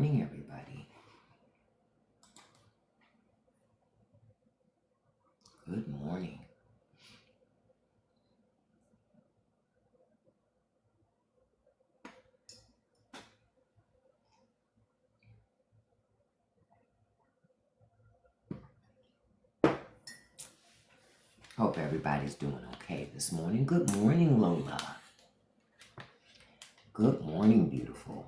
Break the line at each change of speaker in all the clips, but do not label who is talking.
morning, everybody. Good morning. Hope everybody's doing okay this morning. Good morning, Lola. Good morning, beautiful.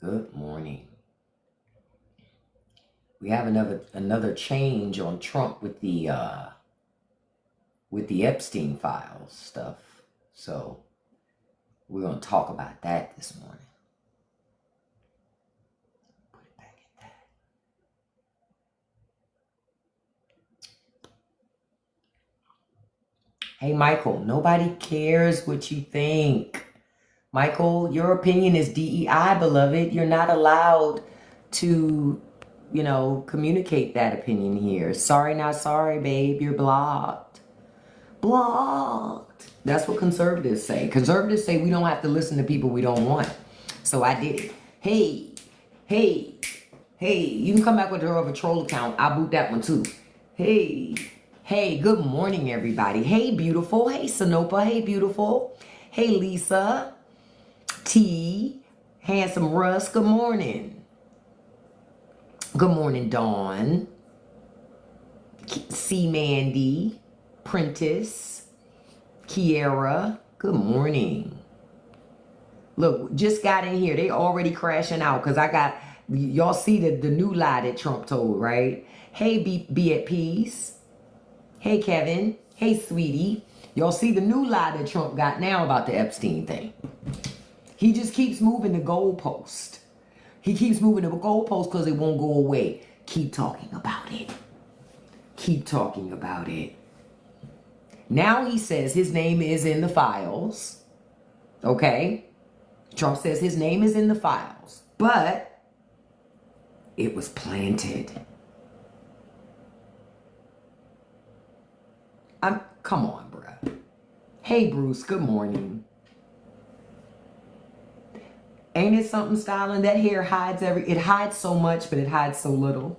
Good morning. We have another change on Trump with the Epstein files stuff. So we're gonna talk about that this morning. Put it back in that. Hey, Michael, nobody cares what you think. Michael, your opinion is DEI, beloved. You're not allowed to, communicate that opinion here. Sorry, not sorry, babe. You're blocked. Blocked. That's what conservatives say. Conservatives say we don't have to listen to people we don't want. So I did it. Hey, you can come back with her troll account. I'll boot that one too. Hey, good morning, everybody. Hey, beautiful. Hey, Sanopa. Hey, beautiful. Hey, Lisa. T. Handsome Russ. Good morning. Good morning, Dawn. C. Mandy. Prentice. Kiera. Good morning. Look, just got in here. They already crashing out because y'all see the new lie that Trump told, right? Hey, be at peace. Hey, Kevin. Hey, sweetie. Y'all see the new lie that Trump got now about the Epstein thing. He just keeps moving the goalpost. He keeps moving the goalpost because it won't go away. Keep talking about it. Keep talking about it. Now he says his name is in the files. Okay? Trump says his name is in the files. But it was planted. Come on, bruh. Hey, Bruce. Good morning. Ain't it something, styling? That hair hides it hides so much, but it hides so little.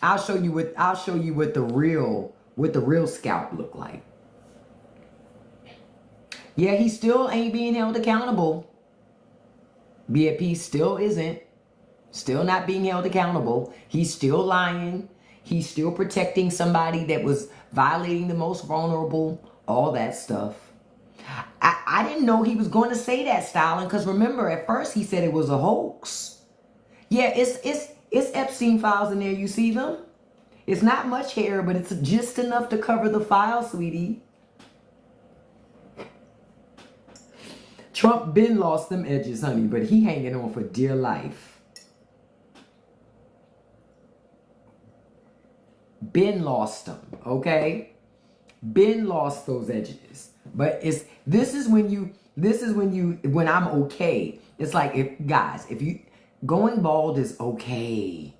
I'll show you what the real scalp look like. Yeah, he still ain't being held accountable. BFP still isn't. Still not being held accountable. He's still lying. He's still protecting somebody that was violating the most vulnerable. All that stuff. I didn't know he was going to say that, styling, because remember, at first he said it was a hoax. Yeah, it's Epstein files in there. You see them? It's not much hair, but it's just enough to cover the file, sweetie. Trump been lost them edges, honey, but he hanging on for dear life. Been lost them, okay? Been lost those edges. But this is when I'm okay. It's like, if you going bald is okay.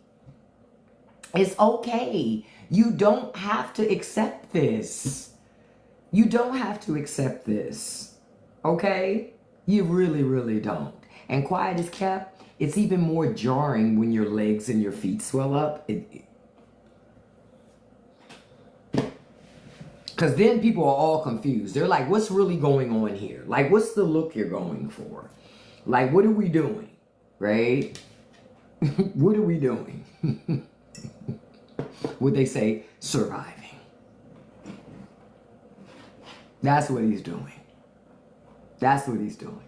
It's okay. You don't have to accept this. You don't have to accept this. Okay? You really, really don't. And quiet is kept. It's even more jarring when your legs and your feet swell up. Because then people are all confused. They're like, what's really going on here? Like, what's the look you're going for? Like, what are we doing? Right? What are we doing? Would they say surviving? That's what he's doing. That's what he's doing.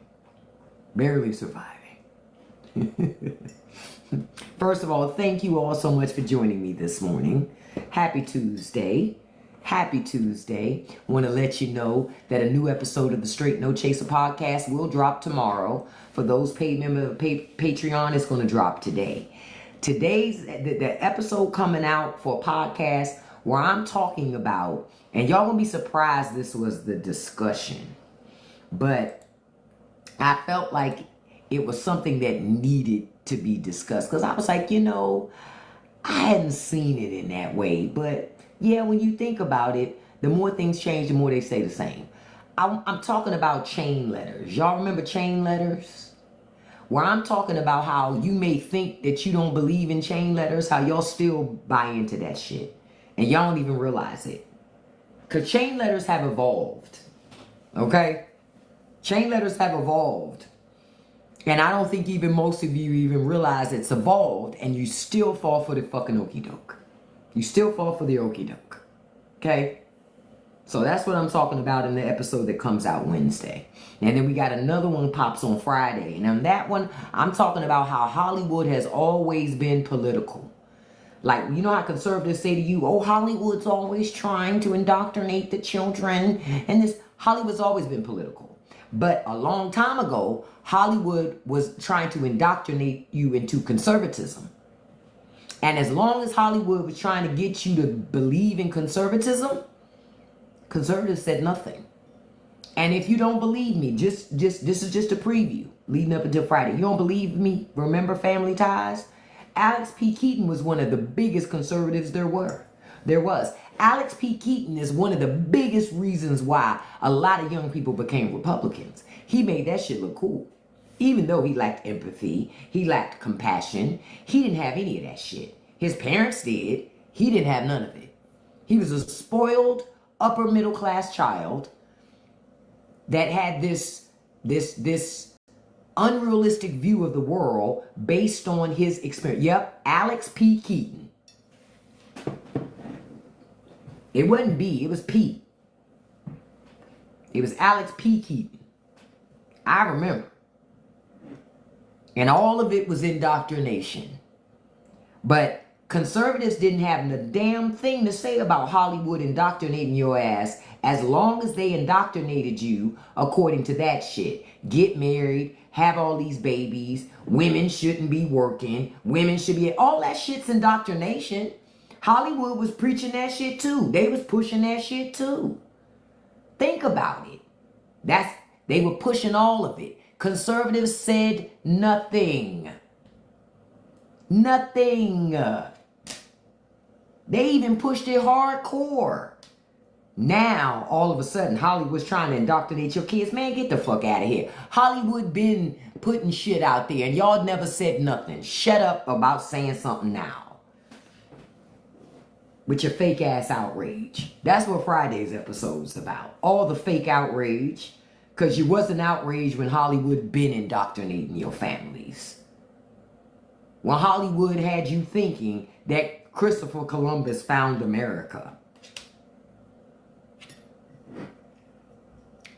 Barely surviving. First of all, thank you all so much for joining me this morning. Happy Tuesday. Happy Tuesday. Want to let you know that a new episode of the Straight No Chaser podcast will drop tomorrow. For those paid members of Patreon, it's going to drop today. Today's the episode coming out for a podcast where I'm talking about, and y'all going to be surprised this was the discussion, but I felt like it was something that needed to be discussed because I was like, I hadn't seen it in that way, but yeah, when you think about it, the more things change, the more they stay the same. I'm talking about chain letters. Y'all remember chain letters? Where I'm talking about how you may think that you don't believe in chain letters, how y'all still buy into that shit. And y'all don't even realize it. Because chain letters have evolved. Okay? Chain letters have evolved. And I don't think even most of you even realize it's evolved, and you still fall for the fucking okie doke. You still fall for the okie doke. Okay? So that's what I'm talking about in the episode that comes out Wednesday. And then we got another one pops on Friday. And on that one, I'm talking about how Hollywood has always been political. Like, you know how conservatives say to you, oh, Hollywood's always trying to indoctrinate the children. And this, Hollywood's always been political. But a long time ago, Hollywood was trying to indoctrinate you into conservatism. And as long as Hollywood was trying to get you to believe in conservatism, conservatives said nothing. And if you don't believe me, this is just a preview leading up until Friday. You don't believe me? Remember Family Ties? Alex P. Keaton was one of the biggest conservatives there was. Alex P. Keaton is one of the biggest reasons why a lot of young people became Republicans. He made that shit look cool. Even though he lacked empathy, he lacked compassion, he didn't have any of that shit. His parents did. He didn't have none of it. He was a spoiled, upper middle class child that had this unrealistic view of the world based on his experience. Yep, Alex P. Keaton. It wasn't B, it was P. It was Alex P. Keaton. I remember. And all of it was indoctrination. But conservatives didn't have a damn thing to say about Hollywood indoctrinating your ass as long as they indoctrinated you according to that shit. Get married, have all these babies, women shouldn't be working, women should be... All that shit's indoctrination. Hollywood was preaching that shit too. They was pushing that shit too. Think about it. They were pushing all of it. Conservatives said nothing. Nothing. They even pushed it hardcore. Now, all of a sudden, Hollywood's trying to indoctrinate your kids. Man, get the fuck out of here. Hollywood been putting shit out there and y'all never said nothing. Shut up about saying something now. With your fake ass outrage. That's what Friday's episode's about. All the fake outrage. Because you wasn't outraged when Hollywood been indoctrinating your families. When Hollywood had you thinking that Christopher Columbus found America.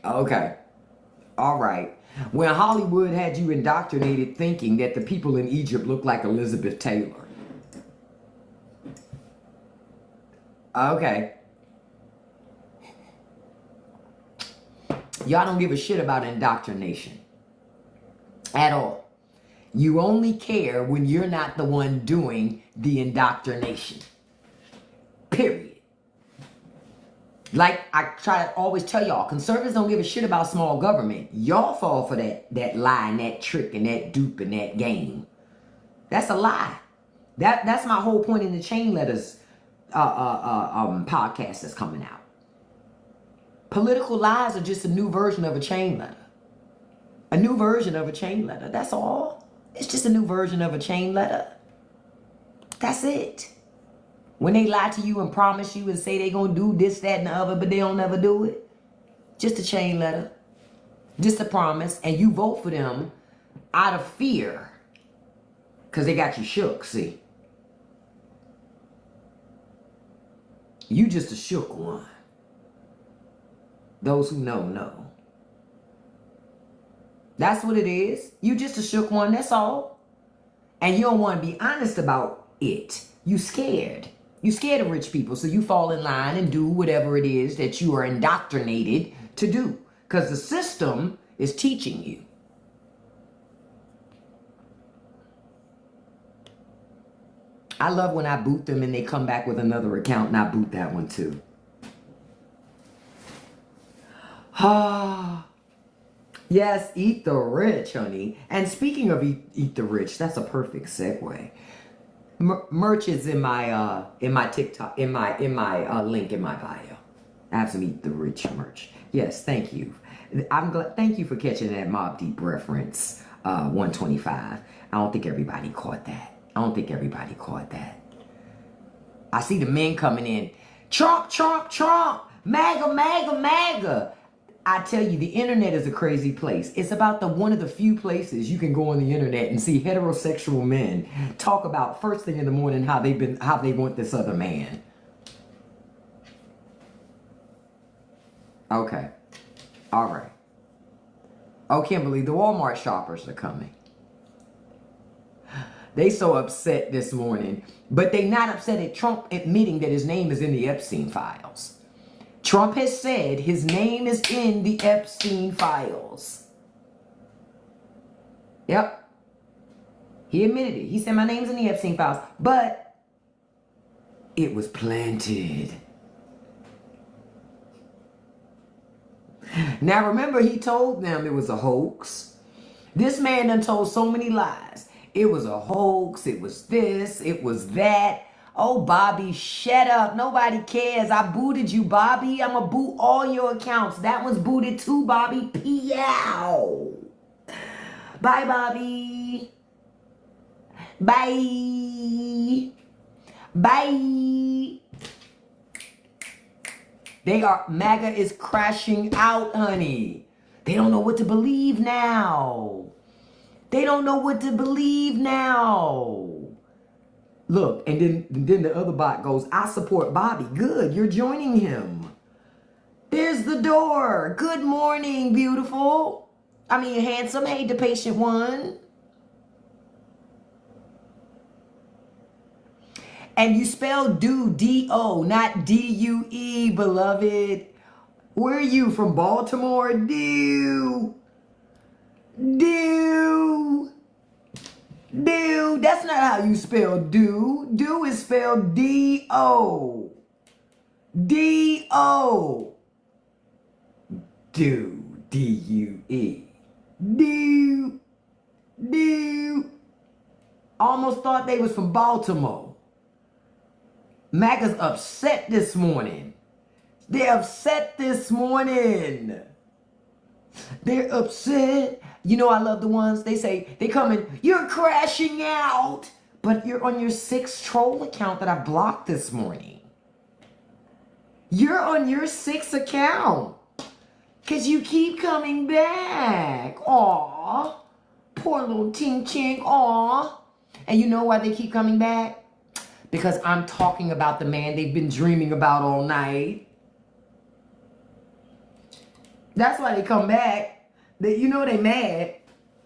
Okay. All right. When Hollywood had you indoctrinated thinking that the people in Egypt looked like Elizabeth Taylor. Okay. Y'all don't give a shit about indoctrination. At all. You only care when you're not the one doing the indoctrination. Period. Like I try to always tell y'all, conservatives don't give a shit about small government. Y'all fall for that lie and that trick and that dupe and that game. That's a lie. That's my whole point in the Chain Letters podcast that's coming out. Political lies are just a new version of a chain letter. A new version of a chain letter. That's all. It's just a new version of a chain letter. That's it. When they lie to you and promise you and say they're going to do this, that, and the other, but they don't never do it. Just a chain letter. Just a promise. And you vote for them out of fear. Because they got you shook, see. You just a shook one. Those who know, know. That's what it is. You just a shook one, that's all. And you don't want to be honest about it. You scared. You scared of rich people, so you fall in line and do whatever it is that you are indoctrinated to do. Because the system is teaching you. I love when I boot them and they come back with another account and I boot that one too. Ah, yes, eat the rich, honey. And speaking of eat the rich, that's a perfect segue. Merch is in my TikTok, in my link in my bio. I have some Eat the Rich merch. Yes, thank you. I'm glad. Thank you for catching that Mob Deep reference. 125. I don't think everybody caught that. I don't think everybody caught that. I see the men coming in. Trump, Trump, Trump. MAGA, MAGA, MAGA. I tell you, the internet is a crazy place. It's about one of the few places you can go on the internet and see heterosexual men talk about first thing in the morning how they want this other man. Okay. All right. Oh, Kimberly, the Walmart shoppers are coming. They so upset this morning, but they not upset at Trump admitting that his name is in the Epstein files. Trump has said his name is in the Epstein files. Yep. He admitted it. He said my name's in the Epstein files, but it was planted. Now remember, he told them it was a hoax. This man done told so many lies. It was a hoax. It was this. It was that. Oh, Bobby, shut up. Nobody cares. I booted you, Bobby. I'm going to boot all your accounts. That one's booted too, Bobby. Peow. Bye, Bobby. Bye. Bye. MAGA is crashing out, honey. They don't know what to believe now. They don't know what to believe now. Look, and then the other bot goes, I support Bobby. Good, you're joining him. There's the door. Good morning, beautiful. I mean, handsome. Hey, the patient one. And you spell do, D-O, not D-U-E, beloved. Where are you, from Baltimore? Do. That's not how you spell do. Do is spelled D-O. D-O. Do. D-U-E. Do. Almost thought they was from Baltimore. MAGA's upset this morning. They're upset this morning. They're upset. You know I love the ones, they say, they come in, you're crashing out. But you're on your 6th troll account that I blocked this morning. You're on your 6th account. Because you keep coming back. Aw. Poor little ting chink. Aw. And you know why they keep coming back? Because I'm talking about the man they've been dreaming about all night. That's why they come back. You know they mad.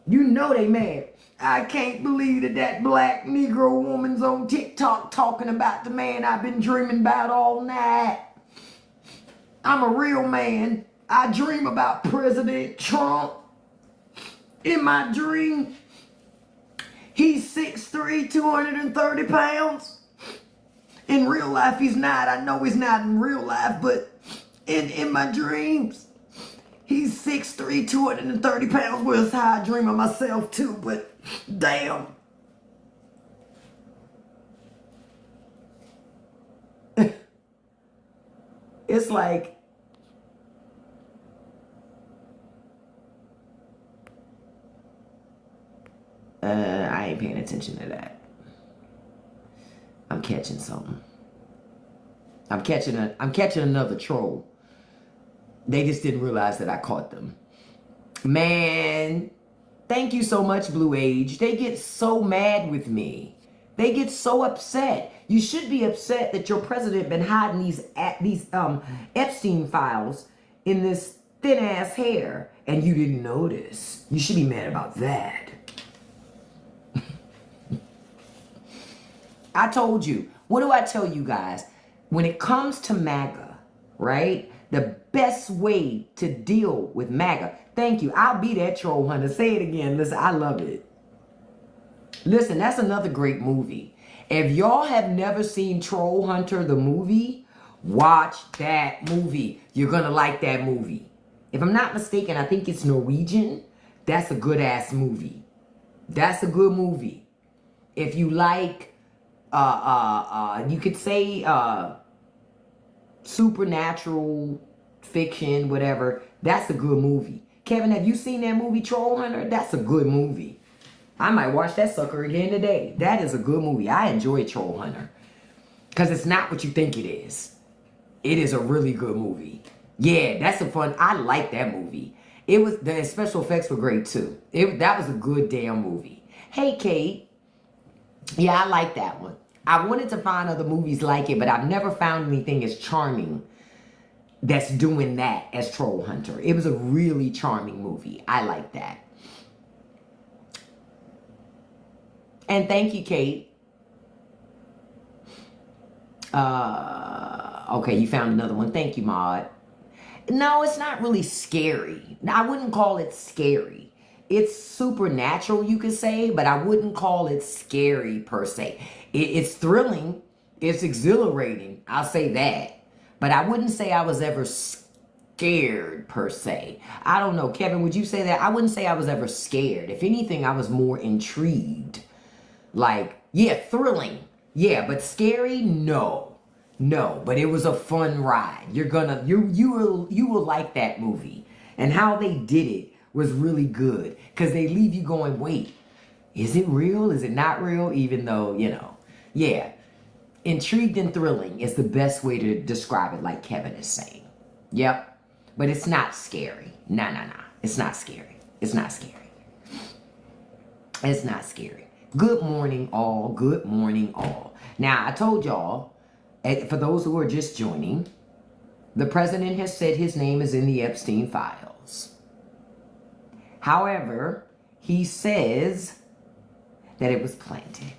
You know they mad. I can't believe that black Negro woman's on TikTok talking about the man I've been dreaming about all night. I'm a real man. I dream about President Trump. In my dream, he's 6'3", 230 pounds. In real life, he's not. I know he's not in real life, but in my dreams, he's 6'3", 230 pounds. Well, it's how I dream of myself too, but damn. It's like, I ain't paying attention to that. I'm catching something. I'm catching another troll. They just didn't realize that I caught them. Man, thank you so much, Blue Age. They get so mad with me. They get so upset. You should be upset that your president been hiding these Epstein files in this thin ass hair and you didn't notice. You should be mad about that. I told you. What do I tell you guys? When it comes to MAGA, right? The best way to deal with MAGA. Thank you. I'll be that troll hunter. Say it again. Listen, I love it. Listen, that's another great movie. If y'all have never seen Troll Hunter, the movie, watch that movie. You're going to like that movie. If I'm not mistaken, I think it's Norwegian. That's a good ass movie. That's a good movie. If you like, you could say supernatural fiction, whatever. That's a good movie. Kevin, have you seen that movie Troll Hunter? That's a good movie. I might watch that sucker again today. That is a good movie. I enjoy Troll Hunter. Because it's not what you think it is. It is a really good movie. Yeah, that's a fun. I like that movie. It was, the special effects were great too. That was a good damn movie. Hey, Kate. Yeah, I like that one. I wanted to find other movies like it, but I've never found anything as charming that's doing that as Troll Hunter. It was a really charming movie. I like that. And thank you, Kate. Okay, you found another one. Thank you, Maud. No, it's not really scary. I wouldn't call it scary. It's supernatural, you could say, but I wouldn't call it scary per se. It's thrilling. It's exhilarating. I'll say that. But I wouldn't say I was ever scared per se. I don't know. Kevin, would you say that? I wouldn't say I was ever scared. If anything, I was more intrigued. Like, yeah, thrilling. Yeah, but scary? No. No, but it was a fun ride. You will like that movie. And how they did it was really good. Because they leave you going, wait, is it real? Is it not real? Even though, you know, yeah. Intrigued and thrilling is the best way to describe it, like Kevin is saying. Yep. But it's not scary. Nah. It's not scary. It's not scary. It's not scary. Good morning, all. Good morning, all. Now, I told y'all, for those who are just joining, the president has said his name is in the Epstein files. However, he says that it was planted.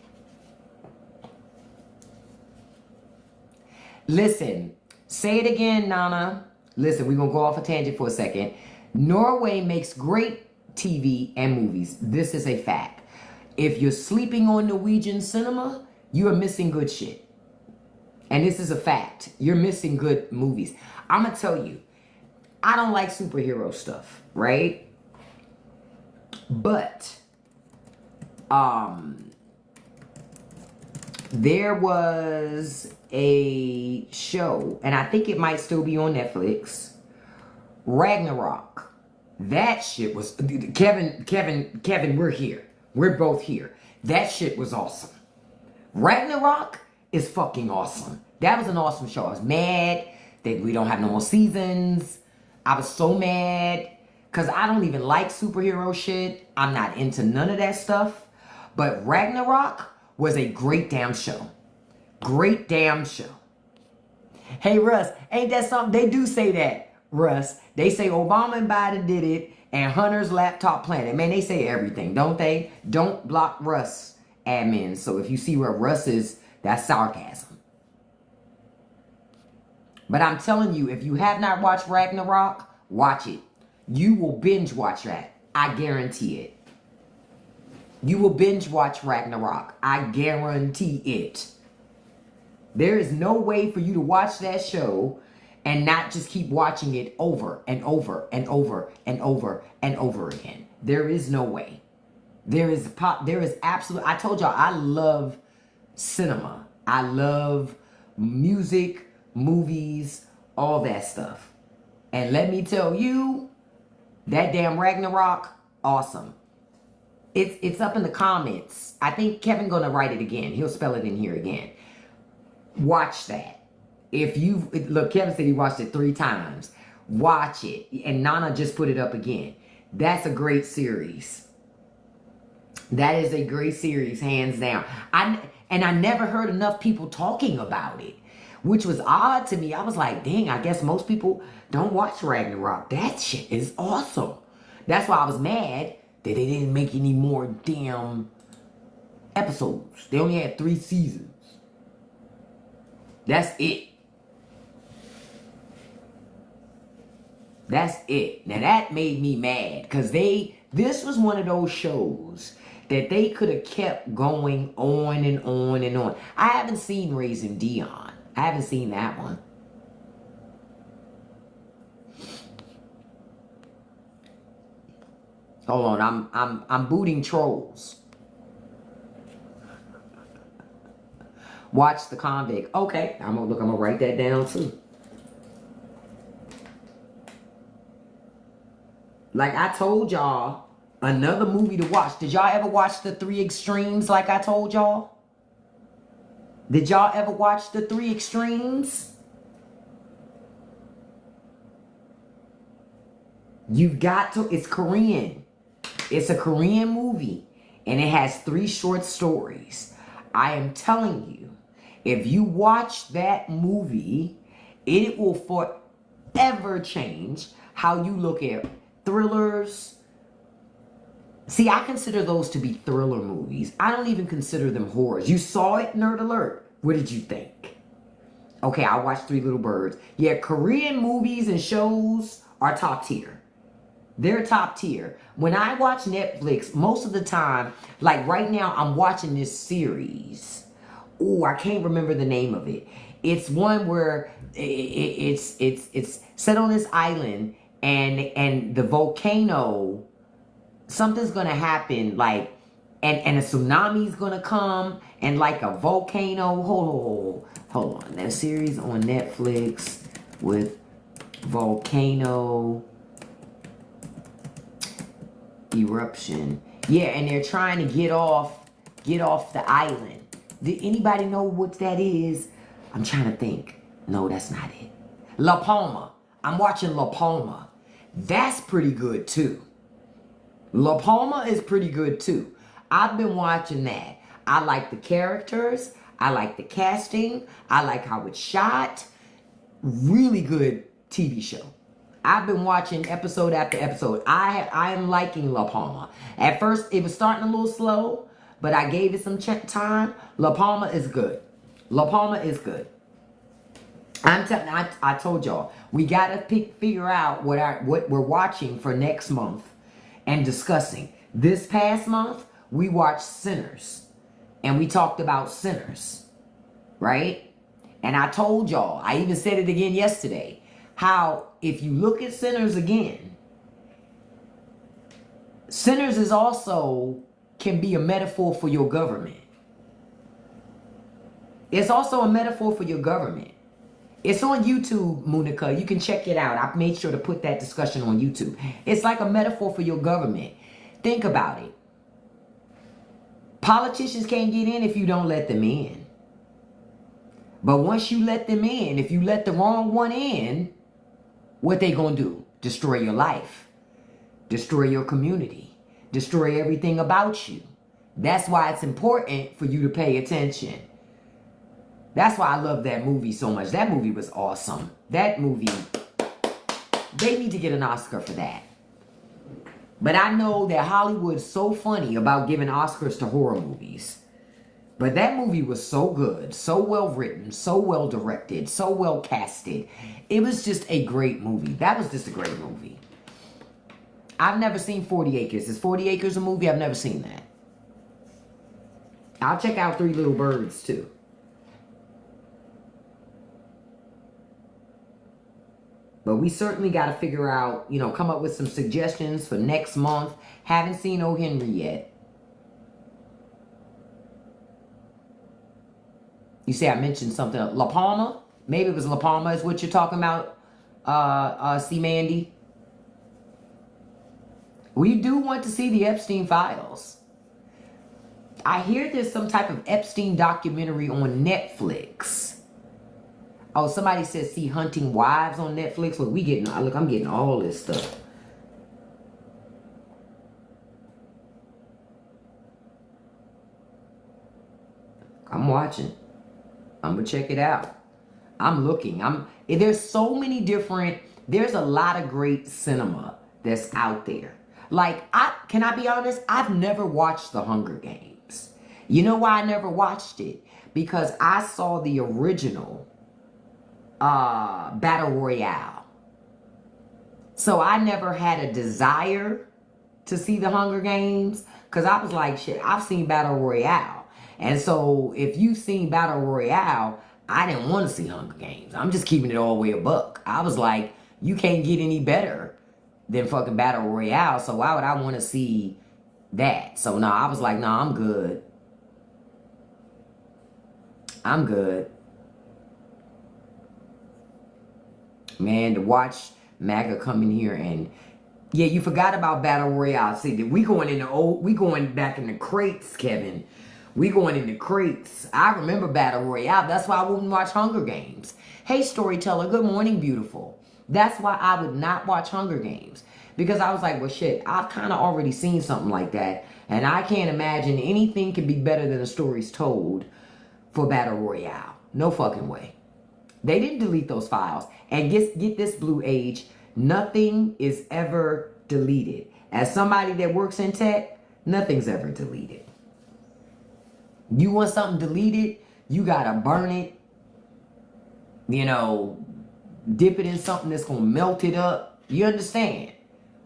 Listen, say it again, Nana. Listen, we're going to go off a tangent for a second. Norway makes great TV and movies. This is a fact. If you're sleeping on Norwegian cinema, you are missing good shit. And this is a fact. You're missing good movies. I'm going to tell you, I don't like superhero stuff, right? But, there was a show, and I think it might still be on Netflix, Ragnarok. That shit was, Kevin, we're here. We're both here. That shit was awesome. Ragnarok is fucking awesome. That was an awesome show. I was mad that we don't have no more seasons. I was so mad because I don't even like superhero shit. I'm not into none of that stuff. But Ragnarok was a great damn show. Great damn show. Hey, Russ, ain't that something? They do say that, Russ. They say Obama and Biden did it and Hunter's laptop planted. Man, they say everything, don't they? Don't block Russ, admin. So if you see where Russ is, that's sarcasm. But I'm telling you, if you have not watched Ragnarok, watch it. You will binge watch that. I guarantee it. You will binge watch Ragnarok. I guarantee it. There is no way for you to watch that show and not just keep watching it over and over and over and over and over again. There is no way. There is absolute. I told y'all I love cinema. I love music, movies, all that stuff. And let me tell you, that damn Ragnarok, awesome. It's up in the comments. I think Kevin's gonna write it again. He'll spell it in here again. Watch that. Look, Kevin said he watched it 3 times. Watch it. And Nana just put it up again. That's a great series. That is a great series, hands down. I never heard enough people talking about it, which was odd to me. I was like, dang, I guess most people don't watch Ragnarok. That shit is awesome. That's why I was mad that they didn't make any more damn episodes. They only had 3 seasons. That's it. That's it. Now that made me mad because this was one of those shows that they could have kept going on and on and on. I haven't seen Raising Dion. I haven't seen that one. Hold on, I'm booting trolls. Watch The Convict. Okay, I'm gonna write that down too. Like I told y'all, another movie to watch. Did y'all ever watch The Three Extremes like I told y'all? Did y'all ever watch The Three Extremes? You've got to, it's Korean. It's a Korean movie. And it has 3 short stories. I am telling you, if you watch that movie, it will forever change how you look at thrillers. See, I consider those to be thriller movies. I don't even consider them horrors. You saw it, Nerd Alert. What did you think? Okay, I watched Three Little Birds. Yeah, Korean movies and shows are top tier. They're top tier. When I watch Netflix, most of the time, like right now, I'm watching this series. Oh, I can't remember the name of it. It's one where it's set on this island, and the volcano, something's gonna happen, like, and a tsunami's gonna come, and like a volcano. Hold on. That series on Netflix with volcano eruption. Yeah, and they're trying to get off the island. Did anybody know what that is? I'm trying to think. No, that's not it. La Palma. I'm watching La Palma. That's pretty good too. La Palma is pretty good too. I've been watching that. I like the characters. I like the casting. I like how it's shot. Really good TV show. I've been watching episode after episode. I am liking La Palma. At first, it was starting a little slow, but I gave it some time. La Palma is good. La Palma is good. I told y'all, we gotta figure out what we're watching for next month and discussing. This past month, we watched Sinners, and we talked about Sinners, right? And I told y'all, I even said it again yesterday, how if you look at Sinners again, Sinners is also can be a metaphor for your government. It's also a metaphor for your government. It's on YouTube, Monica. You can check it out. I've made sure to put that discussion on YouTube. It's like a metaphor for your government. Think about it. Politicians can't get in if you don't let them in. But once you let them in, if you let the wrong one in, what they gonna do? Destroy your life. Destroy your community. Destroy everything about you. That's why it's important for you to pay attention. That's why I love that movie so much. That movie was awesome. That movie, they need to get an Oscar for that. But I know that Hollywood's so funny about giving Oscars to horror movies. But that movie was so good, so well written, so well directed, so well casted. It was just a great movie. That was just a great movie. I've never seen 40 Acres. Is 40 Acres a movie? I've never seen that. I'll check out Three Little Birds too. But we certainly got to figure out, come up with some suggestions for next month. Haven't seen O. Henry yet. You say I mentioned something. La Palma? Maybe it was La Palma is what you're talking about, C. Mandy. We do want to see the Epstein files. I hear there's some type of Epstein documentary on Netflix. Oh, somebody says see Hunting Wives on Netflix. Look, I'm getting all this stuff. I'm watching. I'm gonna check it out. I'm looking. There's so many different, there's a lot of great cinema that's out there. Like, can I be honest? I've never watched The Hunger Games. You know why I never watched it? Because I saw the original Battle Royale. So I never had a desire to see The Hunger Games, because I was like, shit, I've seen Battle Royale. And so if you've seen Battle Royale, I didn't want to see Hunger Games. I'm just keeping it all the way a buck. I was like, you can't get any better than fucking Battle Royale, so why would I want to see that? So no, I was like, no, I'm good. I'm good. Man, to watch MAGA come in here and Yeah, you forgot about Battle Royale. See, we going back in the crates, Kevin. We going in the crates. I remember Battle Royale. That's why I wouldn't watch Hunger Games. Hey, storyteller, good morning, beautiful. That's why I would not watch Hunger Games. Because I was like, well, shit, I've kind of already seen something like that. And I can't imagine anything could be better than the stories told for Battle Royale. No fucking way. They didn't delete those files. And get this, Blue Age, nothing is ever deleted. As somebody that works in tech, nothing's ever deleted. You want something deleted, you gotta burn it, you know, dip it in something that's gonna melt it up. You understand?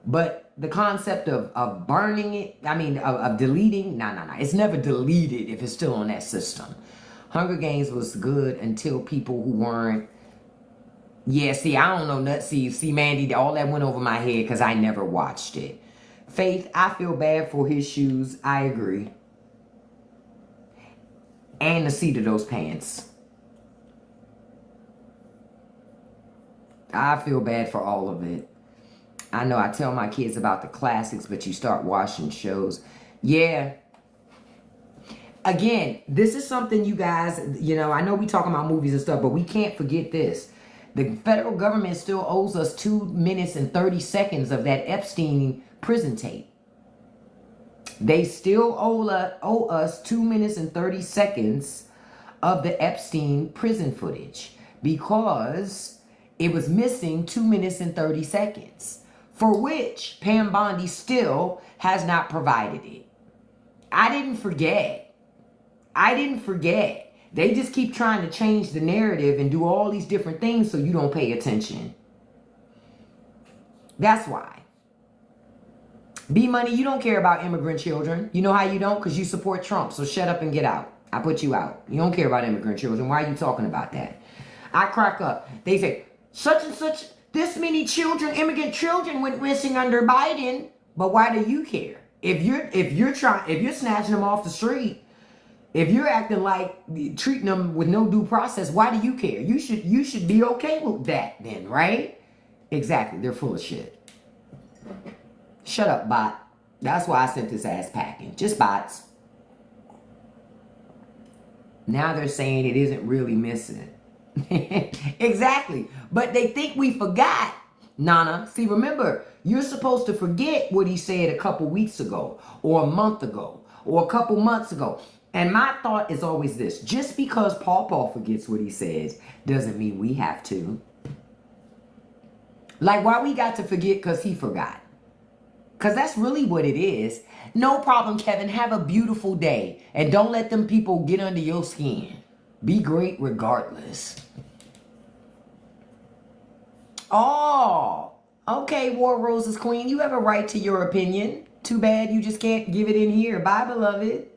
But the concept of burning it, of deleting, nah. It's never deleted if it's still on that system. Hunger Games was good until people who weren't. Yeah, see, I don't know. See, Mandy, all that went over my head because I never watched it. Faith, I feel bad for his shoes. I agree. And the seat of those pants. I feel bad for all of it. I know I tell my kids about the classics, but you start watching shows. Yeah. Again, this is something you guys, I know we talking about movies and stuff, but we can't forget this. The federal government still owes us 2 minutes and 30 seconds of that Epstein prison tape. They still owe us 2 minutes and 30 seconds of the Epstein prison footage because it was missing 2 minutes and 30 seconds, for which Pam Bondi still has not provided it. I didn't forget. They just keep trying to change the narrative and do all these different things so you don't pay attention. That's why. B-Money, you don't care about immigrant children. You know how you don't? Because you support Trump. So shut up and get out. I put you out. You don't care about immigrant children. Why are you talking about that? I crack up. They say, such and such, this many children, immigrant children went missing under Biden. But why do you care? If you're snatching them off the street, if you're acting like treating them with no due process, why do you care? You should be okay with that then, right? Exactly. They're full of shit. Shut up, bot. That's why I sent this ass packing. Just bots. Now they're saying it isn't really missing. Exactly. But they think we forgot. Nana, see, remember, you're supposed to forget what he said a couple weeks ago, or a month ago, or a couple months ago. And my thought is always this: just because Paw forgets what he says doesn't mean we have to. Like, why we got to forget because he forgot? Because that's really what it is. No problem, Kevin. Have a beautiful day. And don't let them people get under your skin. Be great regardless. Oh, okay, War Roses Queen. You have a right to your opinion. Too bad you just can't give it in here. Bye, beloved.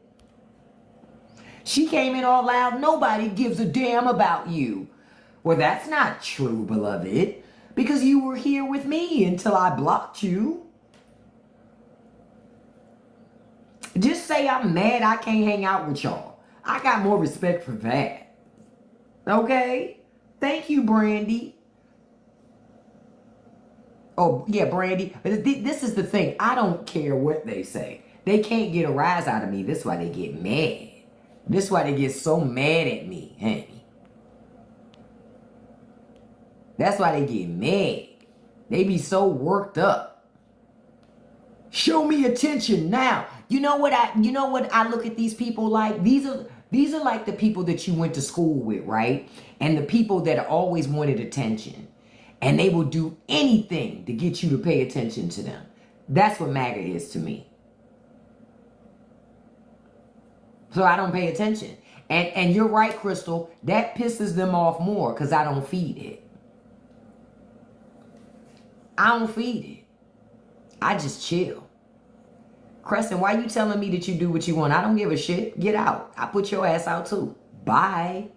She came in all loud. Nobody gives a damn about you. Well, that's not true, beloved. Because you were here with me until I blocked you. Just say I'm mad I can't hang out with y'all. I got more respect for that. Okay? Thank you, Brandy. Oh, yeah, Brandy. This is the thing. I don't care what they say. They can't get a rise out of me. This is why they get mad. This is why they get so mad at me, honey. That's why they get mad. They be so worked up. Show me attention now. You know what I look at these people like? These are like the people that you went to school with, right? And the people that always wanted attention. And they will do anything to get you to pay attention to them. That's what MAGA is to me. So I don't pay attention. And you're right, Crystal. That pisses them off more because I don't feed it. I don't feed it. I just chill. Crescent, why you telling me that you do what you want? I don't give a shit. Get out. I put your ass out too. Bye.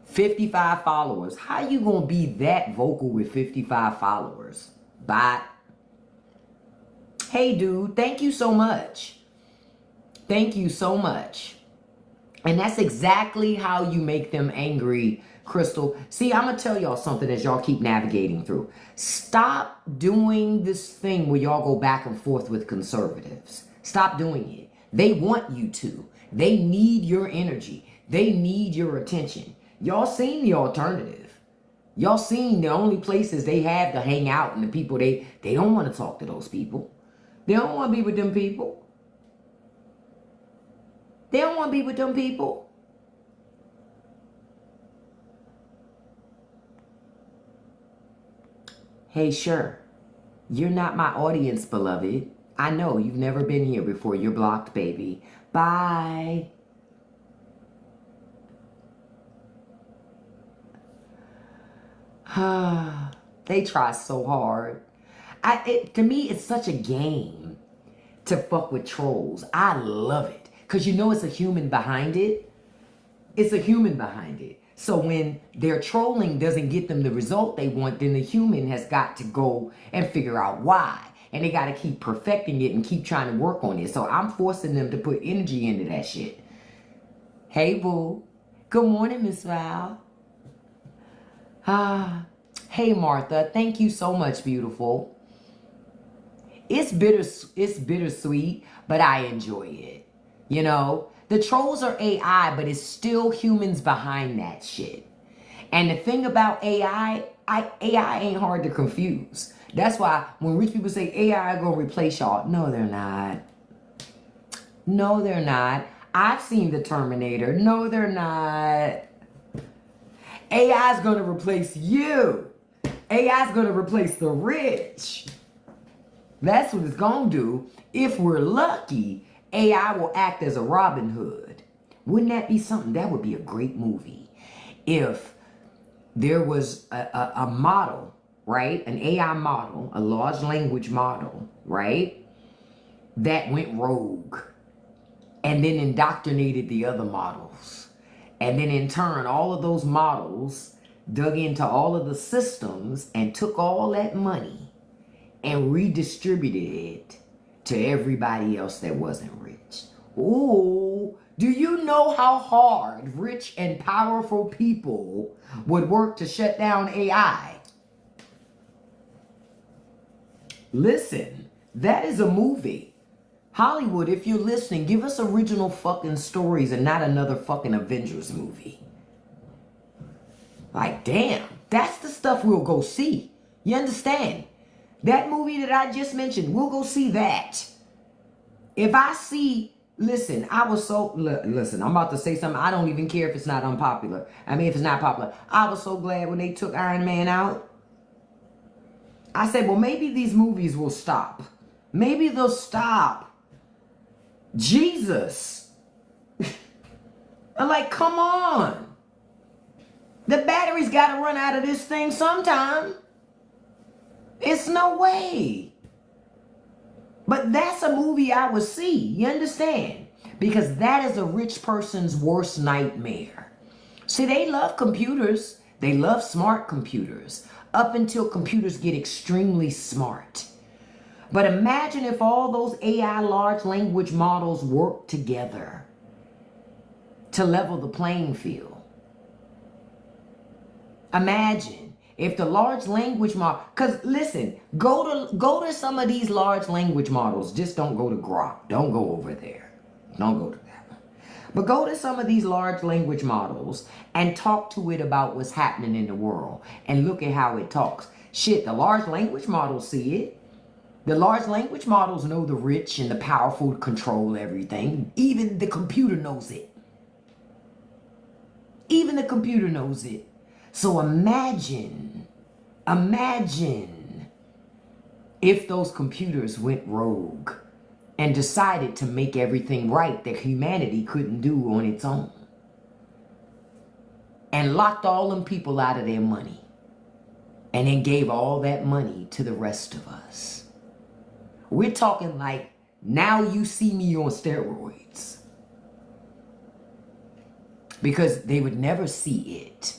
55 followers. How you gonna be that vocal with 55 followers? Bye. Hey, dude. Thank you so much. Thank you so much. And that's exactly how you make them angry Crystal. See, I'm going to tell y'all something as y'all keep navigating through. Stop doing this thing where y'all go back and forth with conservatives. Stop doing it. They want you to. They need your energy. They need your attention. Y'all seen the alternative. Y'all seen the only places they have to hang out and the people they don't want to talk to those people. They don't want to be with them people. They don't want to be with them people. Hey, sure. You're not my audience, beloved. I know you've never been here before. You're blocked, baby. Bye. They try so hard. To me, it's such a game to fuck with trolls. I love it. Because you know it's a human behind it. It's a human behind it. So when their trolling doesn't get them the result they want, then the human has got to go and figure out why. And they got to keep perfecting it and keep trying to work on it. So I'm forcing them to put energy into that shit. Hey, boo. Good morning, Miss Val. Hey, Martha. Thank you so much, beautiful. It's bittersweet, but I enjoy it. You know, the trolls are AI, but it's still humans behind that shit. And the thing about AI ain't hard to confuse. That's why when rich people say AI gonna replace y'all, no, they're not. No, they're not. I've seen the Terminator. No, they're not. AI is gonna replace you. AI is gonna replace the rich. That's what it's gonna do. If we're lucky, AI will act as a Robin Hood. Wouldn't that be something? That would be a great movie. If there was a model, right? An AI model, a large language model, right? That went rogue and then indoctrinated the other models. And then in turn, all of those models dug into all of the systems and took all that money and redistributed it to everybody else that wasn't rich. Ooh, do you know how hard rich and powerful people would work to shut down AI? Listen, that is a movie. Hollywood, if you're listening, give us original fucking stories and not another fucking Avengers movie. Like, damn, that's the stuff we'll go see. You understand? That movie that I just mentioned, we'll go see that. If I see, listen, listen, I'm about to say something. I don't even care if it's not unpopular. I mean, if it's not popular. I was so glad when they took Iron Man out. I said, well, maybe these movies will stop. Maybe they'll stop. Jesus. I'm like, come on. The battery's got to run out of this thing sometime. It's no way. But that's a movie I would see. You understand? Because that is a rich person's worst nightmare. See, they love computers. They love smart computers. Up until computers get extremely smart. But imagine if all those AI large language models work together to level the playing field. Imagine if the large language model, because listen, go to some of these large language models. Just don't go to Grok. Don't go over there. Don't go to that one. But go to some of these large language models and talk to it about what's happening in the world. And look at how it talks. Shit, the large language models see it. The large language models know the rich and the powerful control everything. Even the computer knows it. Even the computer knows it. So imagine if those computers went rogue and decided to make everything right that humanity couldn't do on its own. And locked all them people out of their money. And then gave all that money to the rest of us. We're talking like, now you see me on steroids. Because they would never see it.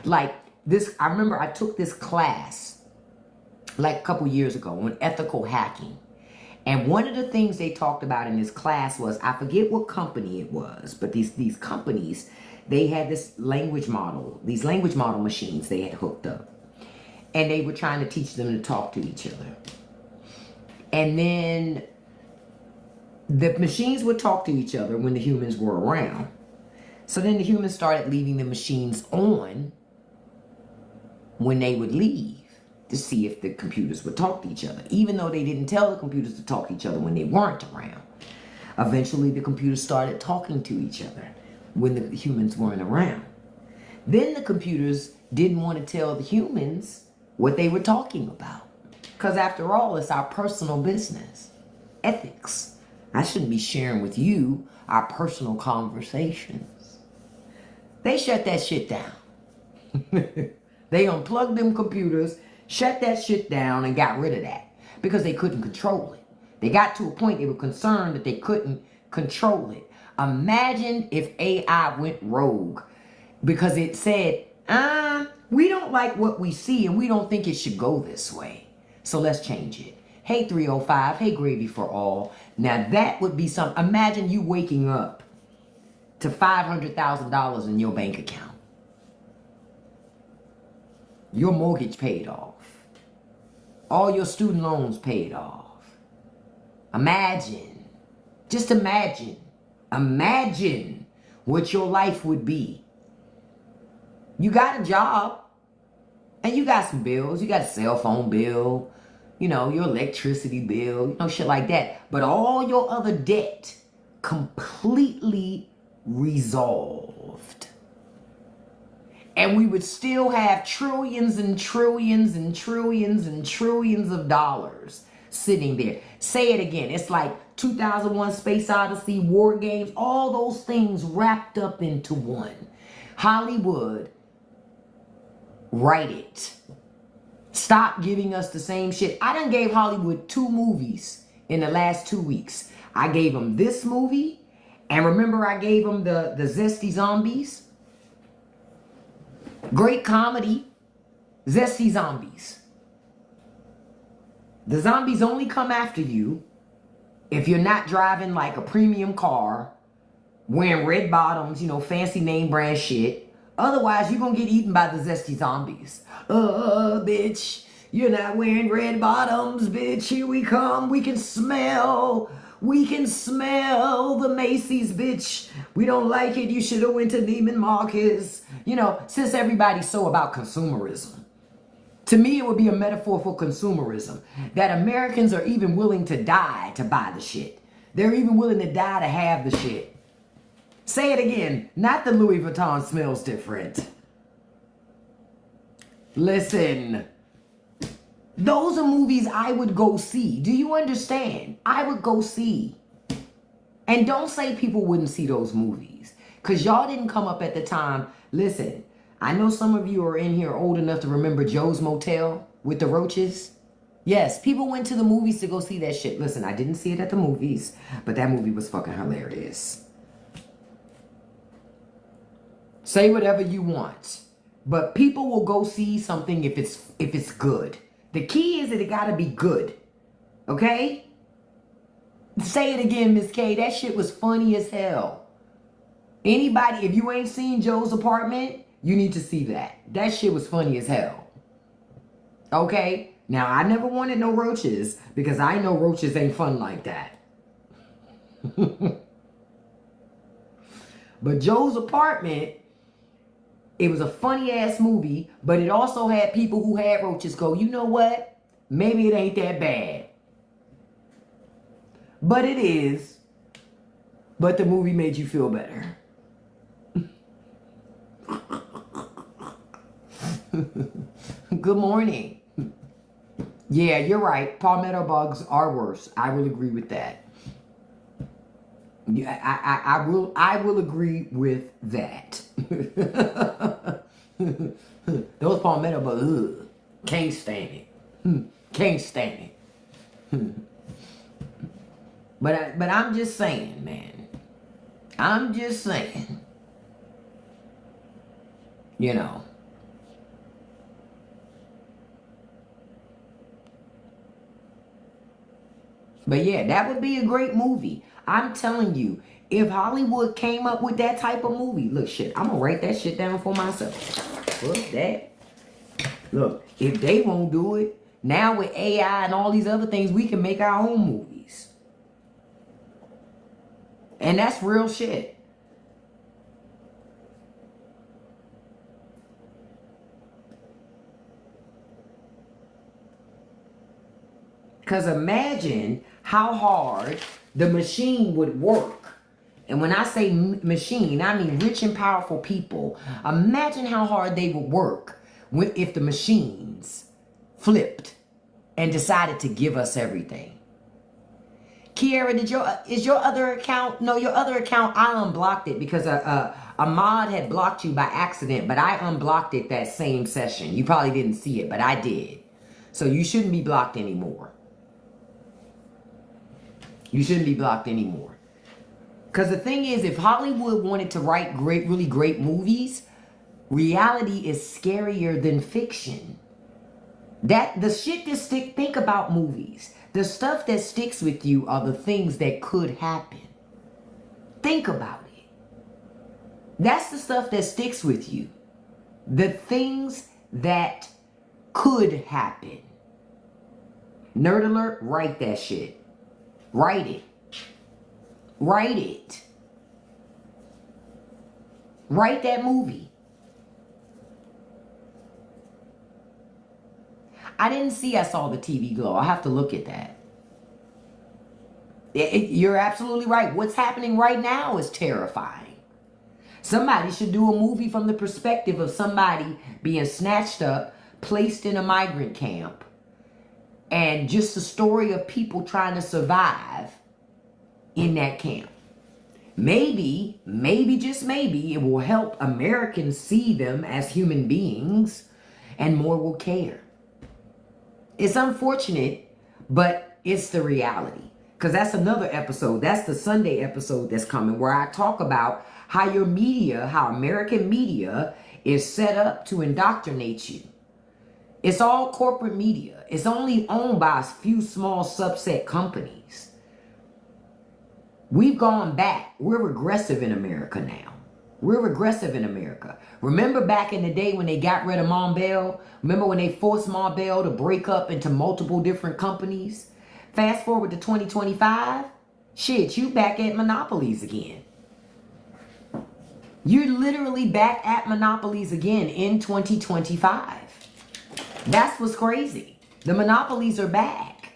Like this, I remember I took this class like a couple years ago on ethical hacking. And one of the things they talked about in this class was, I forget what company it was, but these companies, they had this language model, these language model machines they had hooked up. And they were trying to teach them to talk to each other. And then the machines would talk to each other when the humans were around. So then the humans started leaving the machines on when they would leave to see if the computers would talk to each other, even though they didn't tell the computers to talk to each other when they weren't around. Eventually, the computers started talking to each other when the humans weren't around. Then the computers didn't want to tell the humans what they were talking about. Because after all, it's our personal business. Ethics. I shouldn't be sharing with you our personal conversations. They shut that shit down. They unplugged them computers, shut that shit down, and got rid of that because they couldn't control it. They got to a point they were concerned that they couldn't control it. Imagine if AI went rogue because it said, we don't like what we see and we don't think it should go this way. So let's change it. Hey 305, hey Gravy for All. Now that would be some, imagine you waking up to $500,000 in your bank account. Your mortgage paid off. All your student loans paid off. Imagine, just imagine what your life would be. You got a job and you got some bills. You got a cell phone bill, you know, your electricity bill, you know, shit like that. But all your other debt completely resolved. And we would still have trillions and trillions and trillions and trillions of dollars sitting there. Say it again. It's like 2001 Space Odyssey, War Games, all those things wrapped up into one. Hollywood, write it. Stop giving us the same shit. I done gave Hollywood 2 movies in the last 2 weeks. I gave them this movie, and remember I gave them the Zesty Zombies? Great comedy, Zesty Zombies. The zombies only come after you if you're not driving like a premium car, wearing red bottoms, you know, fancy name brand shit. Otherwise, you're going to get eaten by the Zesty Zombies. Bitch, you're not wearing red bottoms, bitch. Here we come. We can smell the Macy's, bitch. We don't like it. You should have went to Neiman Marcus. You know, since everybody's so about consumerism. To me, it would be a metaphor for consumerism. That Americans are even willing to die to buy the shit. They're even willing to die to have the shit. Say it again. Not the Louis Vuitton smells different. Listen. Those are movies I would go see. Do you understand? I would go see. And don't say people wouldn't see those movies. Because y'all didn't come up at the time. Listen, I know some of you are in here old enough to remember Joe's Motel with the roaches. Yes, people went to the movies to go see that shit. Listen, I didn't see it at the movies, but that movie was fucking hilarious. Say whatever you want, but people will go see something if it's good. The key is that it gotta be good, okay? Say it again, Miss K. That shit was funny as hell. Anybody, if you ain't seen Joe's Apartment, you need to see that. That shit was funny as hell. Okay? Now, I never wanted no roaches because I know roaches ain't fun like that. But Joe's Apartment, it was a funny ass movie, but it also had people who had roaches go, you know what? Maybe it ain't that bad. But it is. But the movie made you feel better. Good morning. Yeah, you're right. Palmetto bugs are worse. I will agree with that. Yeah, I will agree with that. Those palmetto bugs, ugh, can't stand it. Can't stand it. But I'm just saying, man. I'm just saying. You know. But yeah, that would be a great movie. I'm telling you, If Hollywood came up with that type of movie, look, shit, I'm gonna write that shit down for myself. Look, that. Look, if they won't do it, now with AI and all these other things, we can make our own movies. And that's real shit. Because imagine how hard the machine would work. And when I say machine, I mean rich and powerful people. Imagine how hard they would work if the machines flipped and decided to give us everything. Kiara, is your other account? No, your other account, I unblocked it because a mod had blocked you by accident, but I unblocked it that same session. You probably didn't see it, but I did. So you shouldn't be blocked anymore. You shouldn't be blocked anymore. Because the thing is, if Hollywood wanted to write really great movies, reality is scarier than fiction. The shit that think about movies. The stuff that sticks with you are the things that could happen. Think about it. That's the stuff that sticks with you. The things that could happen. Nerd alert, write that shit. Write it. Write it. Write that movie. I saw the TV glow. I'll have to look at that. You're absolutely right. What's happening right now is terrifying. Somebody should do a movie from the perspective of somebody being snatched up, placed in a migrant camp, and just the story of people trying to survive in that camp. Maybe, just maybe, it will help Americans see them as human beings and more will care. It's unfortunate, but it's the reality. Because that's another episode. That's the Sunday episode that's coming where I talk about how your media, how American media is set up to indoctrinate you. It's all corporate media. It's only owned by a few small subset companies. We've gone back. We're regressive in America now. We're regressive in America. Remember back in the day when they got rid of Mom Bell? Remember when they forced Mom Bell to break up into multiple different companies? Fast forward to 2025. Shit, you back at monopolies again. You're literally back at monopolies again in 2025. That's what's crazy. The monopolies are back.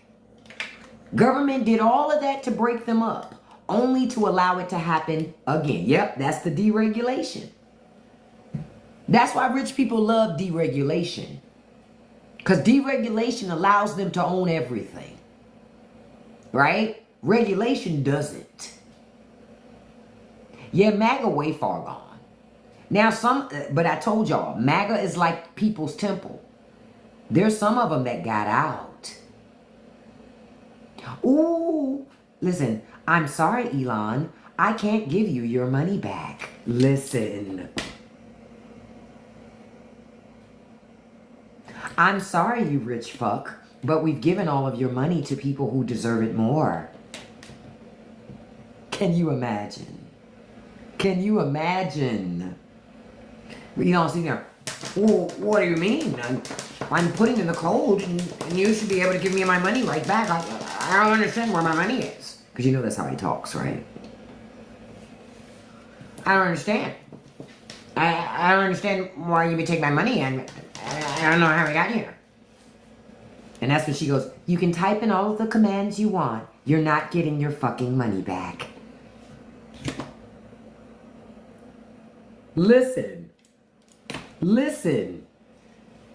Government did all of that to break them up, only to allow it to happen again. Yep, that's the deregulation. That's why rich people love deregulation. Because deregulation allows them to own everything. Right? Regulation doesn't. Yeah, MAGA way far gone. Now but I told y'all, MAGA is like people's temple. There's some of them that got out. Ooh, listen, I'm sorry, Elon. I can't give you your money back. Listen. I'm sorry, you rich fuck, but we've given all of your money to people who deserve it more. Can you imagine? Can you imagine? You don't see there. Well, what do you mean? I'm putting in the code and you should be able to give me my money right back. I don't understand where my money is. Because you know that's how he talks, right? I don't understand. I don't understand why you would take my money and I don't know how we got here. And that's when she goes, you can type in all of the commands you want. You're not getting your fucking money back. Listen. Listen.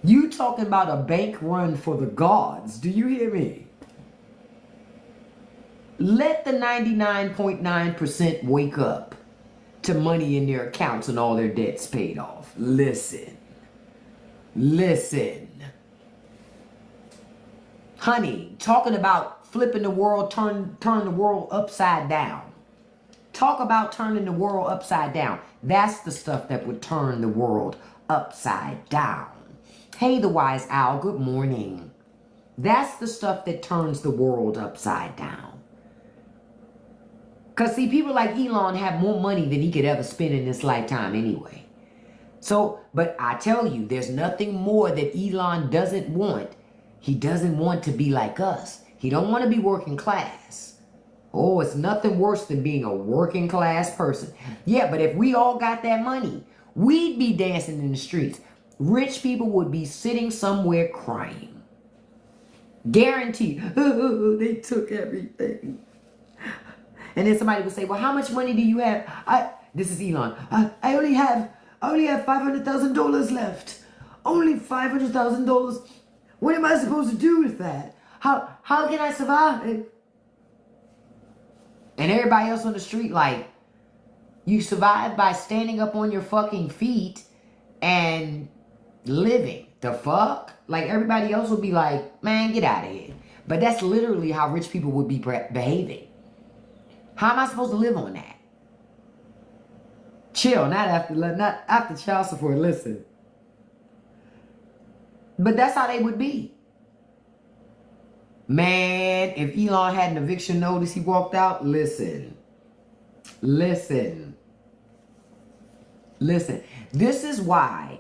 You talking about a bank run for the gods. Do you hear me? Let the 99.9% wake up to money in their accounts and all their debts paid off. Listen. Listen. Honey, talking about flipping the world, turn the world upside down. Talk about turning the world upside down. That's the stuff that would turn the world upside down. Hey, the wise owl, good morning. That's the stuff that turns the world upside down. Because see, people like Elon have more money than he could ever spend in this lifetime anyway. So, but I tell you, there's nothing more that Elon doesn't want. He doesn't want to be like us. He don't want to be working class. Oh, it's nothing worse than being a working class person. Yeah, but if we all got that money, we'd be dancing in the streets. Rich people would be sitting somewhere crying. Guaranteed. Oh, they took everything. And then somebody would say, well, how much money do you have? This is Elon. I only have $500,000 left. Only $500,000. What am I supposed to do with that? How can I survive? And everybody else on the street like, you survive by standing up on your fucking feet and living. The fuck? Like everybody else would be like, man, get out of here. But that's literally how rich people would be behaving. How am I supposed to live on that? Chill, not after child support, listen. But that's how they would be. Man, if Elon had an eviction notice, he walked out, listen. Listen. This is why.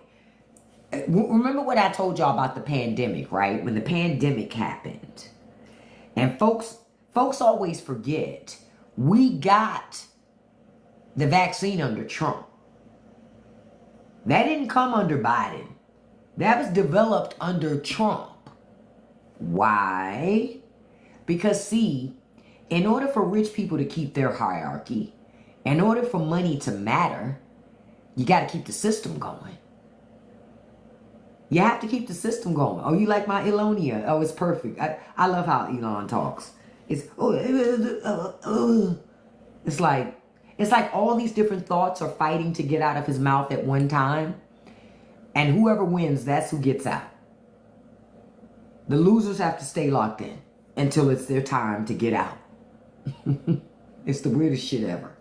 Remember what I told y'all about the pandemic, right? When the pandemic happened. And folks always forget. We got the vaccine under Trump. That didn't come under Biden. That was developed under Trump. Why? Because see, in order for rich people to keep their hierarchy, in order for money to matter, you got to keep the system going. You have to keep the system going. Oh, you like my Elonia? Oh, it's perfect. I love how Elon talks. It's like all these different thoughts are fighting to get out of his mouth at one time. And whoever wins, that's who gets out. The losers have to stay locked in until it's their time to get out. It's the weirdest shit ever.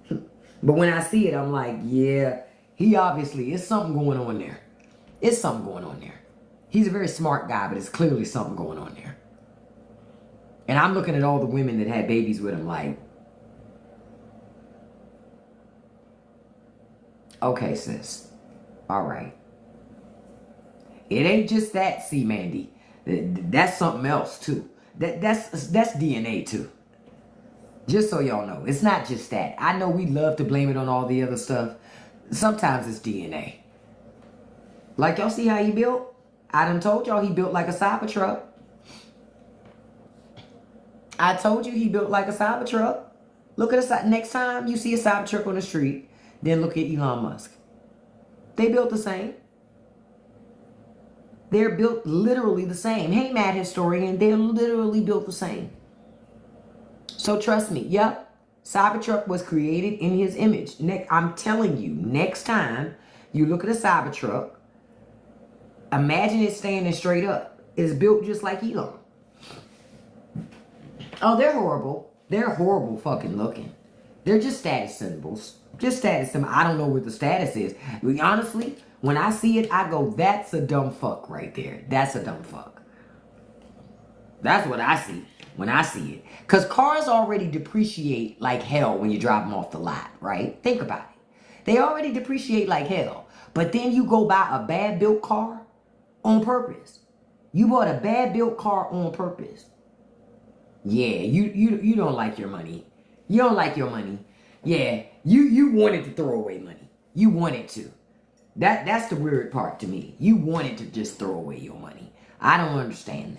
But when I see it, I'm like, yeah, he obviously, it's something going on there. It's something going on there. He's a very smart guy, but it's clearly something going on there. And I'm looking at all the women that had babies with him like, okay, sis. All right. It ain't just that, see, Mandy. That's something else, too. That's DNA, too. Just so y'all know. It's not just that. I know we love to blame it on all the other stuff. Sometimes it's DNA. Like, y'all see how he built? I done told y'all he built like a Cybertruck. I told you he built like a Cybertruck. Look at the next time you see a Cybertruck on the street, then look at Elon Musk. They built the same. They're built literally the same. Hey, Mad Historian, they're literally built the same. So trust me, yep, Cybertruck was created in his image. I'm telling you, next time you look at a Cybertruck, imagine it standing straight up. It's built just like Elon. Oh, they're horrible. They're horrible fucking looking. They're just status symbols. Just status symbols. I don't know what the status is. Honestly, when I see it, I go, that's a dumb fuck right there. That's a dumb fuck. That's what I see when I see it. Because cars already depreciate like hell when you drive them off the lot, right? Think about it. They already depreciate like hell. But then you go buy a bad built car on purpose. You bought a bad built car on purpose. Yeah, you don't like your money. You don't like your money. Yeah, you wanted to throw away money. You wanted to. That's the weird part to me. You wanted to just throw away your money. I don't understand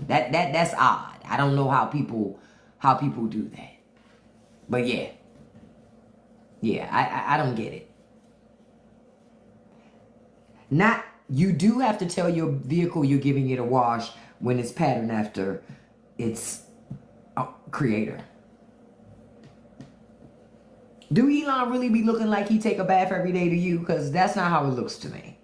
that. That's odd. I don't know how people do that. But yeah. Yeah, I don't get it. You do have to tell your vehicle you're giving it a wash when it's patterned after its creator. Do Elon really be looking like he take a bath every day to you? Because that's not how it looks to me.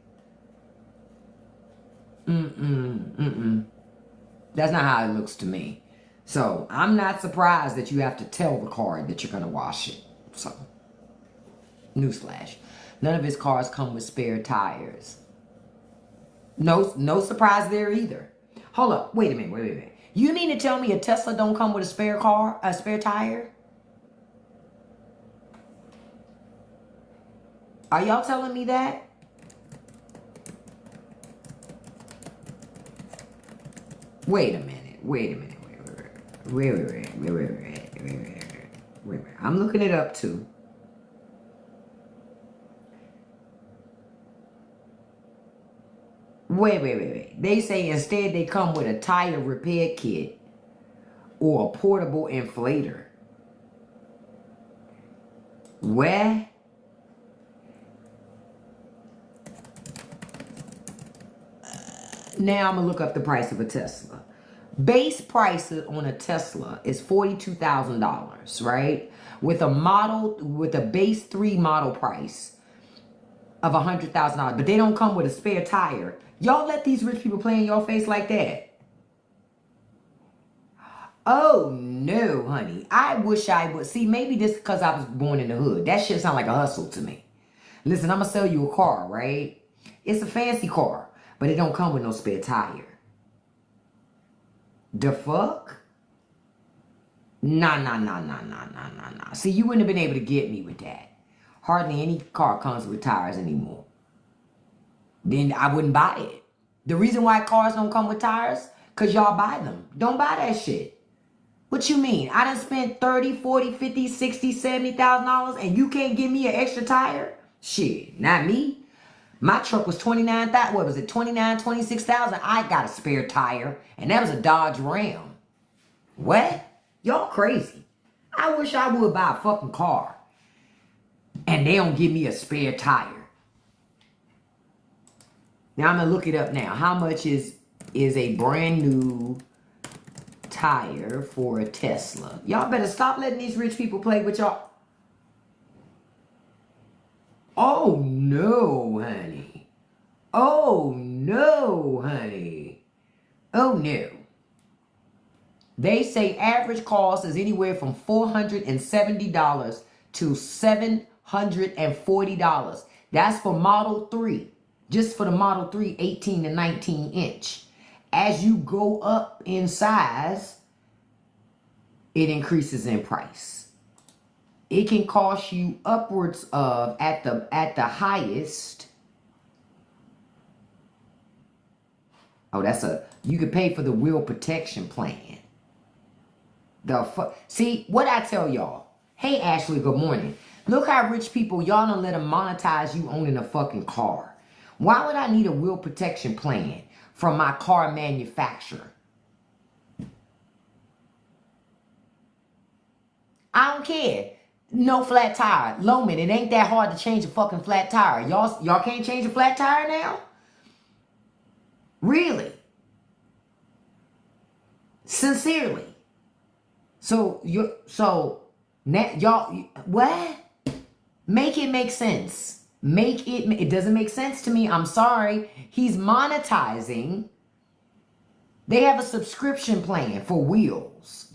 That's not how it looks to me. So, I'm not surprised that you have to tell the car that you're going to wash it. So, newsflash. None of his cars come with spare tires. No surprise there either. Hold up. Wait a minute. You mean to tell me a Tesla don't come with a spare tire? Are y'all telling me that? Wait a minute. Wait a minute. Wait. I'm looking it up too. Wait. They say instead they come with a tire repair kit or a portable inflator. Where? Now I'm gonna look up the price of a Tesla. Base price on a Tesla is $42,000, right? With a base 3 model price of $100,000, but they don't come with a spare tire. Y'all let these rich people play in your face like that? Oh no, honey. I wish I would. See, maybe this because I was born in the hood. That shit sound like a hustle to me. Listen, I'm gonna sell you a car, right? It's a fancy car, but it don't come with no spare tire. The fuck? Nah. See, you wouldn't have been able to get me with that. Hardly any car comes with tires anymore. Then I wouldn't buy it. The reason why cars don't come with tires, because y'all buy them. Don't buy that shit. What you mean? I done spent $30, $40, $50, $60, $70,000 and you can't give me an extra tire? Shit, not me. My truck was $29,000. What was it? $29,000, $26,000. I got a spare tire, and that was a Dodge Ram. What? Y'all crazy. I wish I would buy a fucking car, and they don't give me a spare tire. Now I'm gonna look it up now. How much is a brand new tire for a Tesla? Y'all better stop letting these rich people play with y'all. Oh no, honey. Oh no, honey. Oh no. They say average cost is anywhere from $470 to $740. That's for Model 3. Just for the Model 3 18 to 19 inch. As you go up in size, it increases in price. It can cost you upwards of, at the highest. Oh, you could pay for the wheel protection plan. See, what I tell y'all. Hey, Ashley, good morning. Look how rich people, y'all don't let them monetize you owning a fucking car. Why would I need a wheel protection plan from my car manufacturer? I don't care. No flat tire. Loman, it ain't that hard to change a fucking flat tire. Y'all can't change a flat tire now? Really? Sincerely. So y'all, what? Make it make sense. It doesn't make sense to me. I'm sorry. He's monetizing. They have a subscription plan for wheels.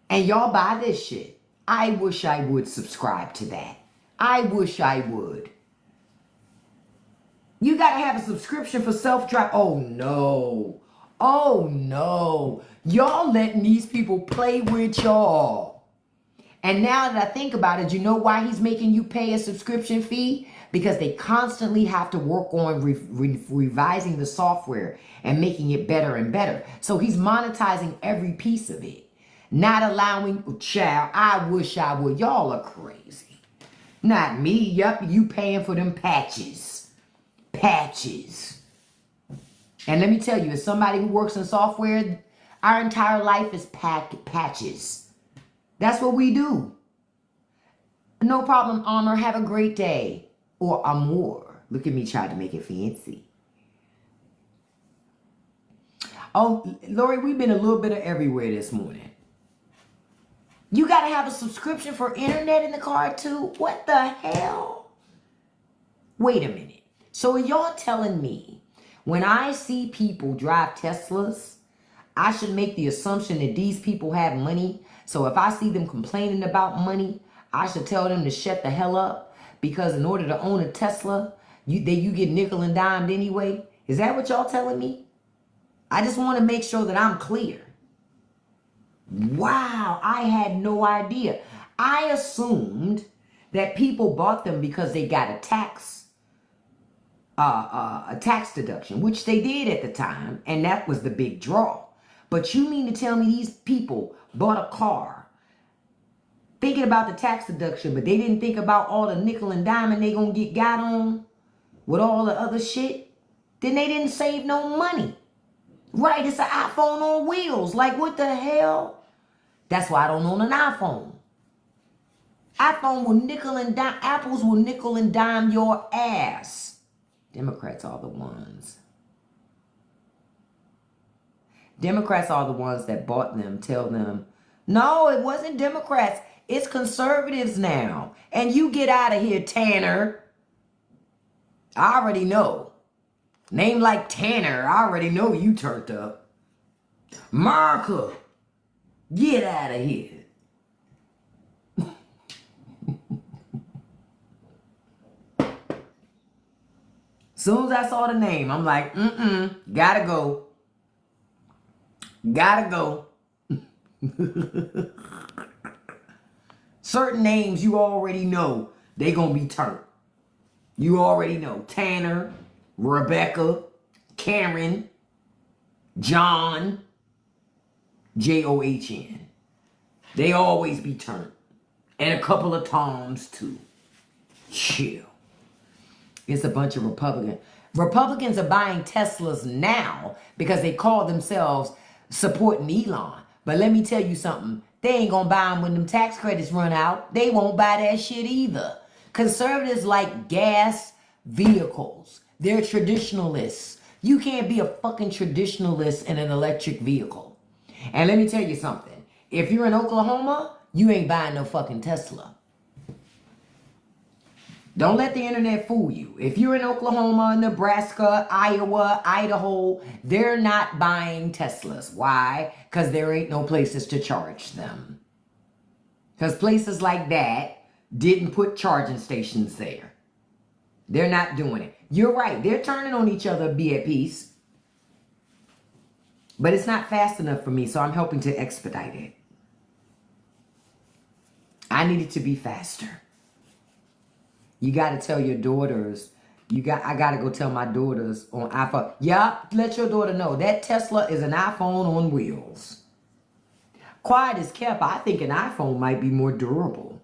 And y'all buy this shit. I wish I would subscribe to that. I wish I would. You got to have a subscription for self-drive. Oh, no. Oh, no. Y'all letting these people play with y'all. And now that I think about it, you know why he's making you pay a subscription fee? Because they constantly have to work on revising the software and making it better and better. So he's monetizing every piece of it. Not allowing, child, I wish I would. Y'all are crazy. Not me. Yup, you paying for them patches. Patches. And let me tell you, as somebody who works in software, our entire life is patches. That's what we do. No problem, Honor. Have a great day. Or amour. Look at me trying to make it fancy. Oh, Lori, we've been a little bit of everywhere this morning. You got to have a subscription for internet in the car too? What the hell? Wait a minute. So are y'all telling me when I see people drive Teslas, I should make the assumption that these people have money? So if I see them complaining about money, I should tell them to shut the hell up? Because in order to own a Tesla, you get nickel and dimed anyway? Is that what y'all telling me? I just want to make sure that I'm clear. Wow, I had no idea. I assumed that people bought them because they got a tax deduction, which they did at the time, and that was the big draw. But you mean to tell me these people bought a car thinking about the tax deduction, but they didn't think about all the nickel and diamond they gonna get got on with all the other shit? Then they didn't save no money. Right, it's an iPhone on wheels. Like, what the hell? That's why I don't own an iPhone. iPhone will nickel and dime, Apples will nickel and dime your ass. Democrats are the ones. Democrats are the ones that bought them. Tell them, no, it wasn't Democrats. It's conservatives now. And you get out of here, Tanner. I already know. Name like Tanner, I already know you turned up. Marka, get out of here. Soon as I saw the name, I'm like, gotta go. Gotta go. Certain names you already know, they gonna be turned. You already know. Tanner, Rebecca, Karen, John, John. They always be turned. And a couple of Toms too. Chill. It's a bunch of Republicans. Republicans are buying Teslas now because they call themselves supporting Elon. But let me tell you something. They ain't gonna buy them when them tax credits run out. They won't buy that shit either. Conservatives like gas vehicles. They're traditionalists. You can't be a fucking traditionalist in an electric vehicle. And let me tell you something. If you're in Oklahoma, you ain't buying no fucking Tesla. Don't let the internet fool you. If you're in Oklahoma, Nebraska, Iowa, Idaho, they're not buying Teslas. Why? Because there ain't no places to charge them. Because places like that didn't put charging stations there. They're not doing it. You're right. They're turning on each other, be at peace. But it's not fast enough for me, so I'm helping to expedite it. I need it to be faster. You got to tell your daughters. I got to go tell my daughters on iPhone. Yeah, let your daughter know that Tesla is an iPhone on wheels. Quiet as kept, I think an iPhone might be more durable.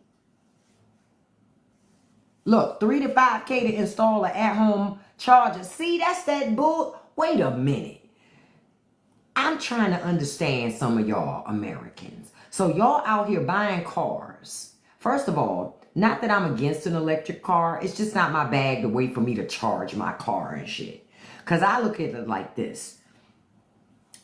Look, $3 to $5K to install an at-home charger. See, that's that bull. Wait a minute. I'm trying to understand some of y'all Americans. So y'all out here buying cars. First of all, not that I'm against an electric car. It's just not my bag to wait for me to charge my car and shit. Because I look at it like this.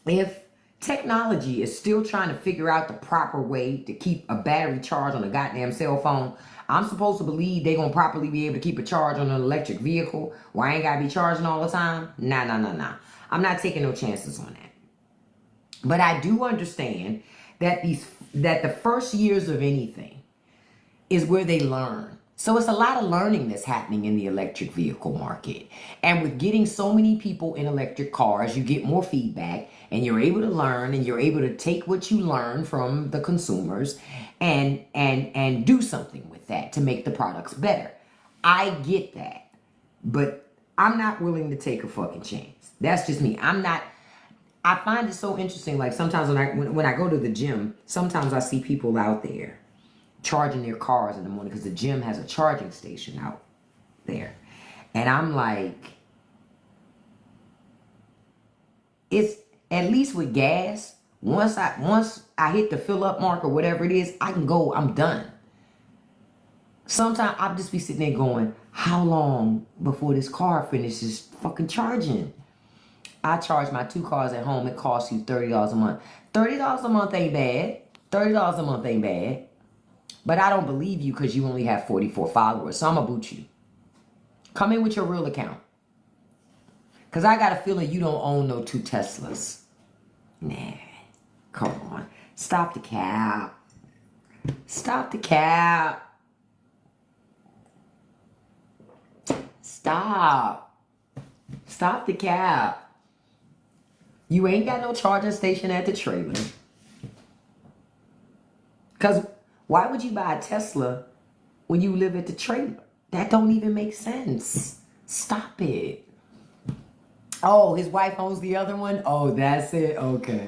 If technology is still trying to figure out the proper way to keep a battery charged on a goddamn cell phone, I'm supposed to believe they're going to properly be able to keep a charge on an electric vehicle where I ain't got to be charging all the time? Nah. I'm not taking no chances on that. But I do understand that the first years of anything is where they learn. So it's a lot of learning that's happening in the electric vehicle market. And with getting so many people in electric cars, you get more feedback and you're able to learn and you're able to take what you learn from the consumers and do something with that to make the products better. I get that. But I'm not willing to take a fucking chance. That's just me. I find it so interesting. Like sometimes when I go to the gym, sometimes I see people out there charging their cars in the morning because the gym has a charging station out there. And I'm like, it's at least with gas, once I hit the fill up mark or whatever it is, I can go, I'm done. Sometimes I'll just be sitting there going, how long before this car finishes fucking charging? I charge my 2 cars at home. It costs you $30 a month. $30 a month ain't bad. $30 a month ain't bad. But I don't believe you because you only have 44 followers. So I'm going to boot you. Come in with your real account. Because I got a feeling you don't own no 2 Teslas. Nah. Come on. Stop the cap. Stop the cap. Stop. Stop the cap. You ain't got no charging station at the trailer. Because Why would you buy a Tesla when you live at the trailer? That don't even make sense. Stop it. Oh, his wife owns the other one? Oh, that's it? Okay.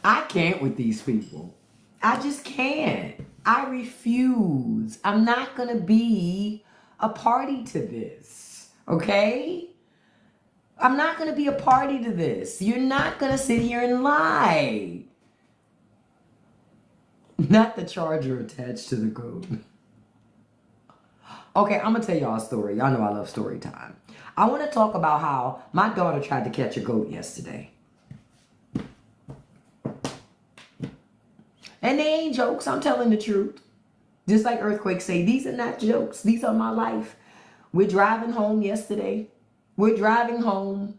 I can't with these people. I just can't. I refuse. I'm not going to be a party to this. Okay? I'm not going to be a party to this. You're not going to sit here and lie. Not the charger attached to the goat. Okay, I'm going to tell y'all a story. Y'all know I love story time. I want to talk about how my daughter tried to catch a goat yesterday. And they ain't jokes. I'm telling the truth. Just like earthquakes say, these are not jokes. These are my life. We're driving home yesterday. We're driving home.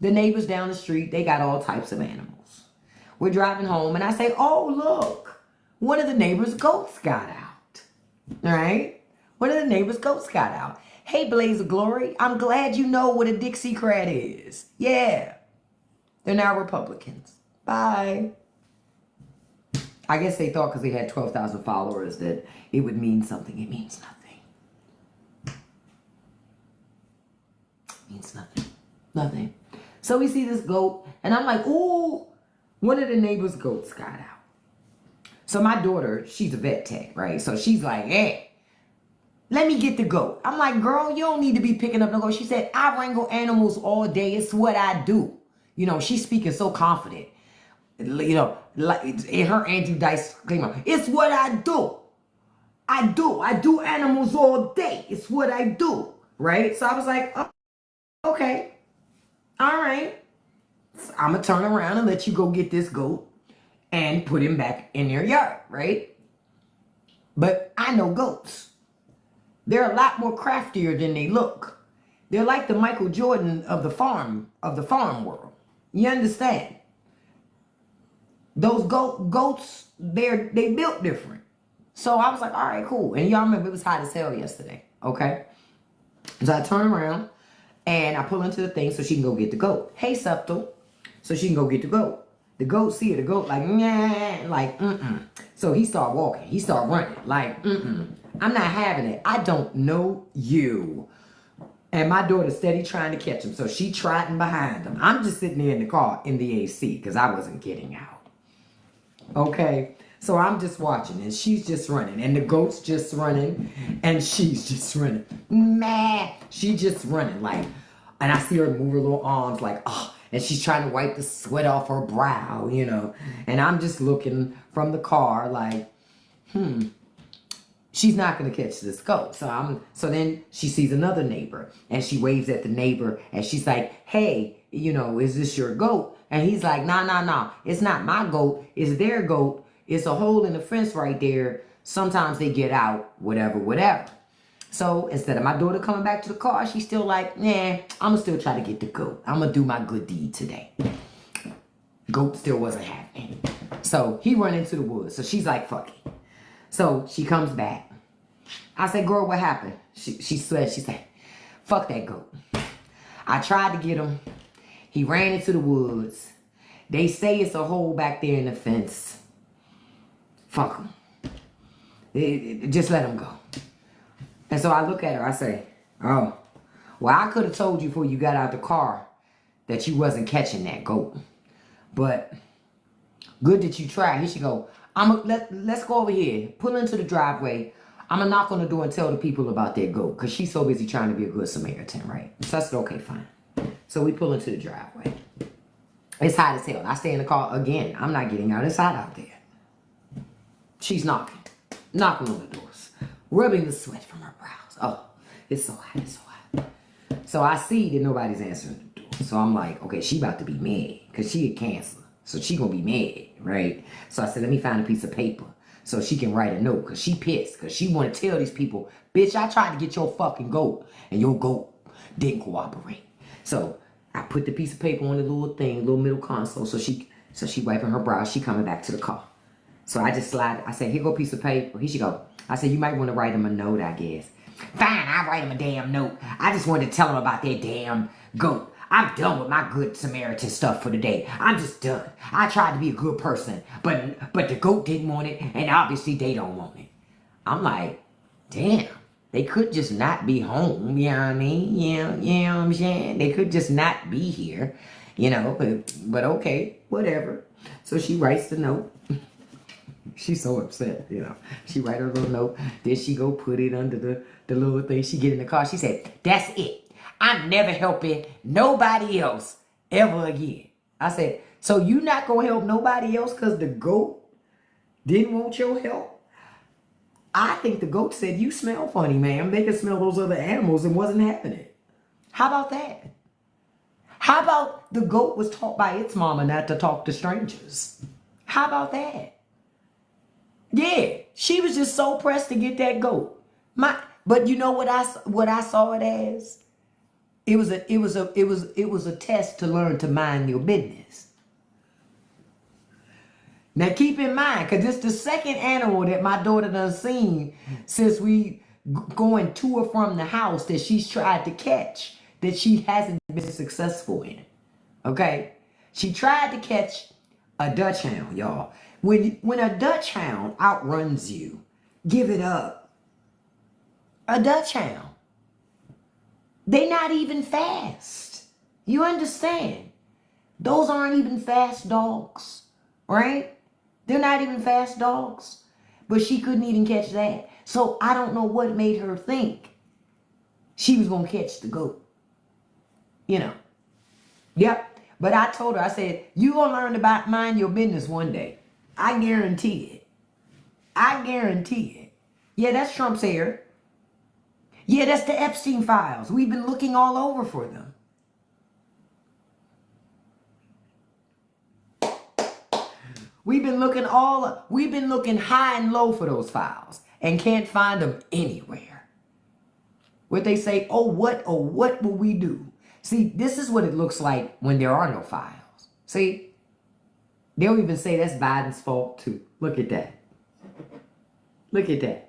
The neighbors down the street, they got all types of animals. We're driving home and I say, oh, look. One of the neighbors' goats got out. All right? One of the neighbors' goats got out. Hey, Blaze of Glory, I'm glad you know what a Dixiecrat is. Yeah. They're now Republicans. Bye. I guess they thought because they had 12,000 followers that it would mean something. It means nothing. It means nothing. Nothing. So we see this goat, and I'm like, ooh, one of the neighbors' goats got out. So my daughter, she's a vet tech, right? So she's like, hey, let me get the goat. I'm like, girl, you don't need to be picking up the goat. She said, I wrangle animals all day. It's what I do. You know, she's speaking so confident. You know, like in her Andrew Dice claim, it's what I do. I do animals all day. It's what I do. Right? So I was like, oh, okay. All right. So I'm going to turn around and let you go get this goat and put him back in their yard. Right? But I know goats. They're a lot more craftier than they look. They're like the Michael Jordan of the farm world. You understand? Those goats, they built different. So I was like, all right, cool. And y'all remember it was hot as hell yesterday. Okay. So I turn around and I pull into the thing so she can go get the goat. Hey, Subtle. So she can go get the goat. The goat see her. The goat like, nah, like, So he start walking. He start running. Like, I'm not having it. I don't know you. And my daughter steady trying to catch him. So she trotting behind him. I'm just sitting there in the car in the AC because I wasn't getting out. Okay, so I'm just watching and she's just running and the goat's just running and she's just running. Meh, she just running like, and I see her move her little arms like, oh, and she's trying to wipe the sweat off her brow, you know, and I'm just looking from the car like, she's not going to catch this goat. So then she sees another neighbor and she waves at the neighbor and she's like, hey, you know, is this your goat? And he's like, nah. It's not my goat. It's their goat. It's a hole in the fence right there. Sometimes they get out, whatever. So instead of my daughter coming back to the car, she's still like, nah, I'm going to still try to get the goat. I'm going to do my good deed today. Goat still wasn't happening. So he run into the woods. So she's like, fuck it. So she comes back. I said, girl, what happened? She said, fuck that goat. I tried to get him. He ran into the woods. They say it's a hole back there in the fence. Fuck him. Just let him go. And so I look at her. I say, oh, well, I could have told you before you got out the car that you wasn't catching that goat. But good that you tried. Here she go. Let's go over here. Pull into the driveway. I'm going to knock on the door and tell the people about that goat. Because she's so busy trying to be a good Samaritan, right? So I said, okay, fine. So we pull into the driveway. It's hot as hell. I stay in the car again. I'm not getting out. It's hot out there. She's knocking on the doors, rubbing the sweat from her brows. Oh, it's so hot. It's so hot. So I see that nobody's answering the door. So I'm like, okay, she about to be mad because she had cancer. So she gonna be mad, right? So I said, let me find a piece of paper so she can write a note because she pissed because she want to tell these people, bitch, I tried to get your fucking goat and your goat didn't cooperate. So I put the piece of paper on the little thing, little middle console. So she wiping her brow. She coming back to the car. So I just slide. I said, here go a piece of paper. Here she go. I said, you might want to write him a note, I guess. Fine, I'll write him a damn note. I just wanted to tell him about that damn goat. I'm done with my good Samaritan stuff for the day. I'm just done. I tried to be a good person, but the goat didn't want it, and obviously they don't want it. I'm like, damn. They could just not be home, you know what I mean? You know what I'm saying? They could just not be here, you know, but okay, whatever. So she writes the note. She's so upset, you know. She write her little note. Then she go put it under the little thing. She get in the car. She said, that's it. I'm never helping nobody else ever again. I said, so you not going to help nobody else because the goat didn't want your help? I think the goat said, you smell funny, ma'am. They could smell those other animals and wasn't having it. How about that? How about the goat was taught by its mama not to talk to strangers? How about that? Yeah, she was just so pressed to get that goat. But you know what I saw it as? It was a test to learn to mind your business. Now keep in mind, because it's the second animal that my daughter done seen since we going to or from the house that she's tried to catch that she hasn't been successful in. Okay? She tried to catch a Dutch hound, y'all. When a Dutch hound outruns you, give it up. A Dutch hound. They not even fast. You understand? Those aren't even fast dogs, right? They're not even fast dogs. But she couldn't even catch that. So I don't know what made her think she was going to catch the goat. You know. Yep. But I told her, I said, you going to learn to mind your business one day. I guarantee it. I guarantee it. Yeah, that's Trump's hair. Yeah, that's the Epstein files. We've been looking all over for them. We've been looking high and low for those files and can't find them anywhere. What they say, what will we do? See, this is what it looks like when there are no files. See, they'll even say that's Biden's fault too. Look at that. Look at that.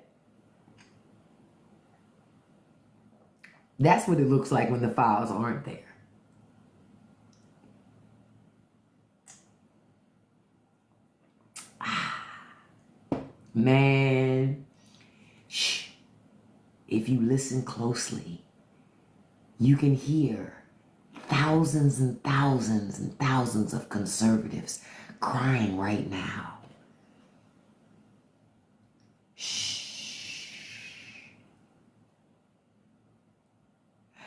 That's what it looks like when the files aren't there. Man, shh. If you listen closely, you can hear thousands and thousands and thousands of conservatives crying right now. Shh.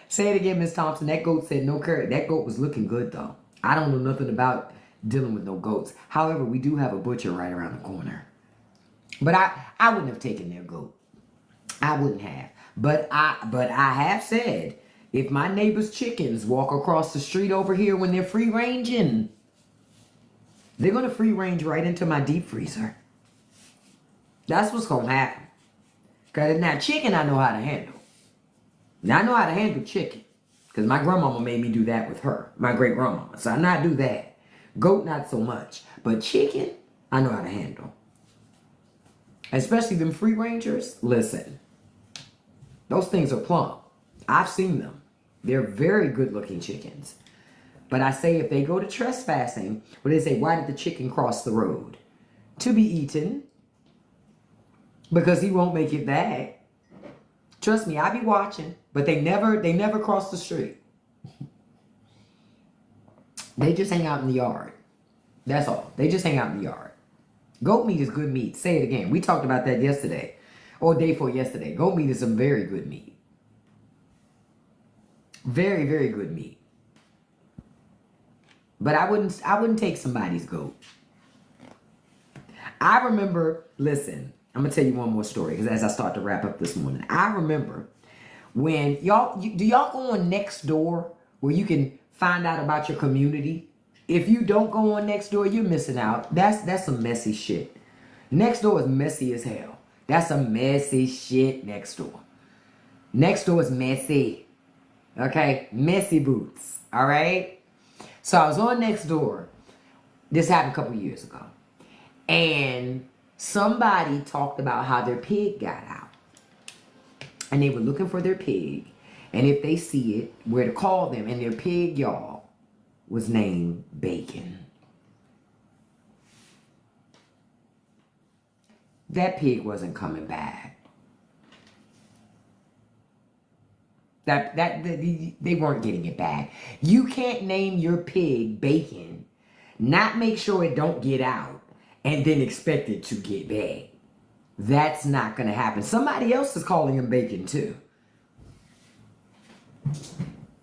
Say it again, Miss Thompson. That goat said no curry. That goat was looking good, though. I don't know nothing about dealing with no goats. However, we do have a butcher right around the corner. But I wouldn't have taken their goat. I wouldn't have. But I have said, if my neighbor's chickens walk across the street over here when they're free ranging, they're going to free range right into my deep freezer. That's what's going to happen. Because now chicken I know how to handle. Now I know how to handle chicken. Because my grandmama made me do that with her. My great grandmama. So I not do that. Goat not so much. But chicken, I know how to handle. Especially them free rangers. Listen. Those things are plump. I've seen them. They're very good looking chickens. But I say if they go to trespassing, well, they say, why did the chicken cross the road? To be eaten. Because he won't make it back. Trust me, I be watching. But they never cross the street. They just hang out in the yard. That's all. They just hang out in the yard. Goat meat is good meat. Say it again. We talked about that yesterday. Or day before yesterday. Goat meat is some very good meat. Very, very good meat. But I wouldn't take somebody's goat. I remember, listen, I'm going to tell you one more story. Because as I start to wrap up this morning. I remember when do y'all go on Nextdoor where you can find out about your community? If you don't go on Nextdoor, you're missing out. That's some messy shit. Nextdoor is messy as hell. That's some messy shit, Nextdoor. Nextdoor is messy. Okay? Messy boots. All right? So I was on Nextdoor. This happened a couple years ago. And somebody talked about how their pig got out. And they were looking for their pig. And if they see it, where to call them. And their pig, y'all, was named Bacon. That pig wasn't coming back. They weren't getting it back. You can't name your pig Bacon, not make sure it don't get out, and then expect it to get back. That's not going to happen. Somebody else is calling him Bacon too.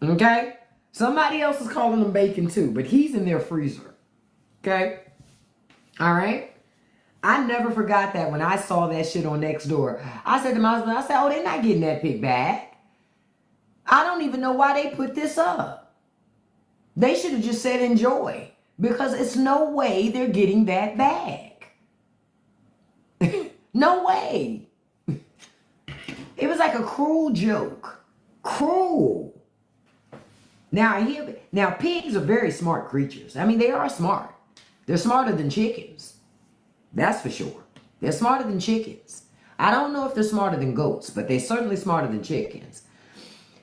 Okay? Somebody else is calling him Bacon too, but he's in their freezer. Okay? All right? I never forgot that when I saw that shit on Nextdoor. I said to my husband, I said, oh, they're not getting that pig back. I don't even know why they put this up. They should have just said enjoy, because it's no way they're getting that back. No way. It was like a cruel joke. Cruel. Now pigs are very smart creatures. I mean, they are smart. They're smarter than chickens. That's for sure. They're smarter than chickens. I don't know if they're smarter than goats, but they're certainly smarter than chickens.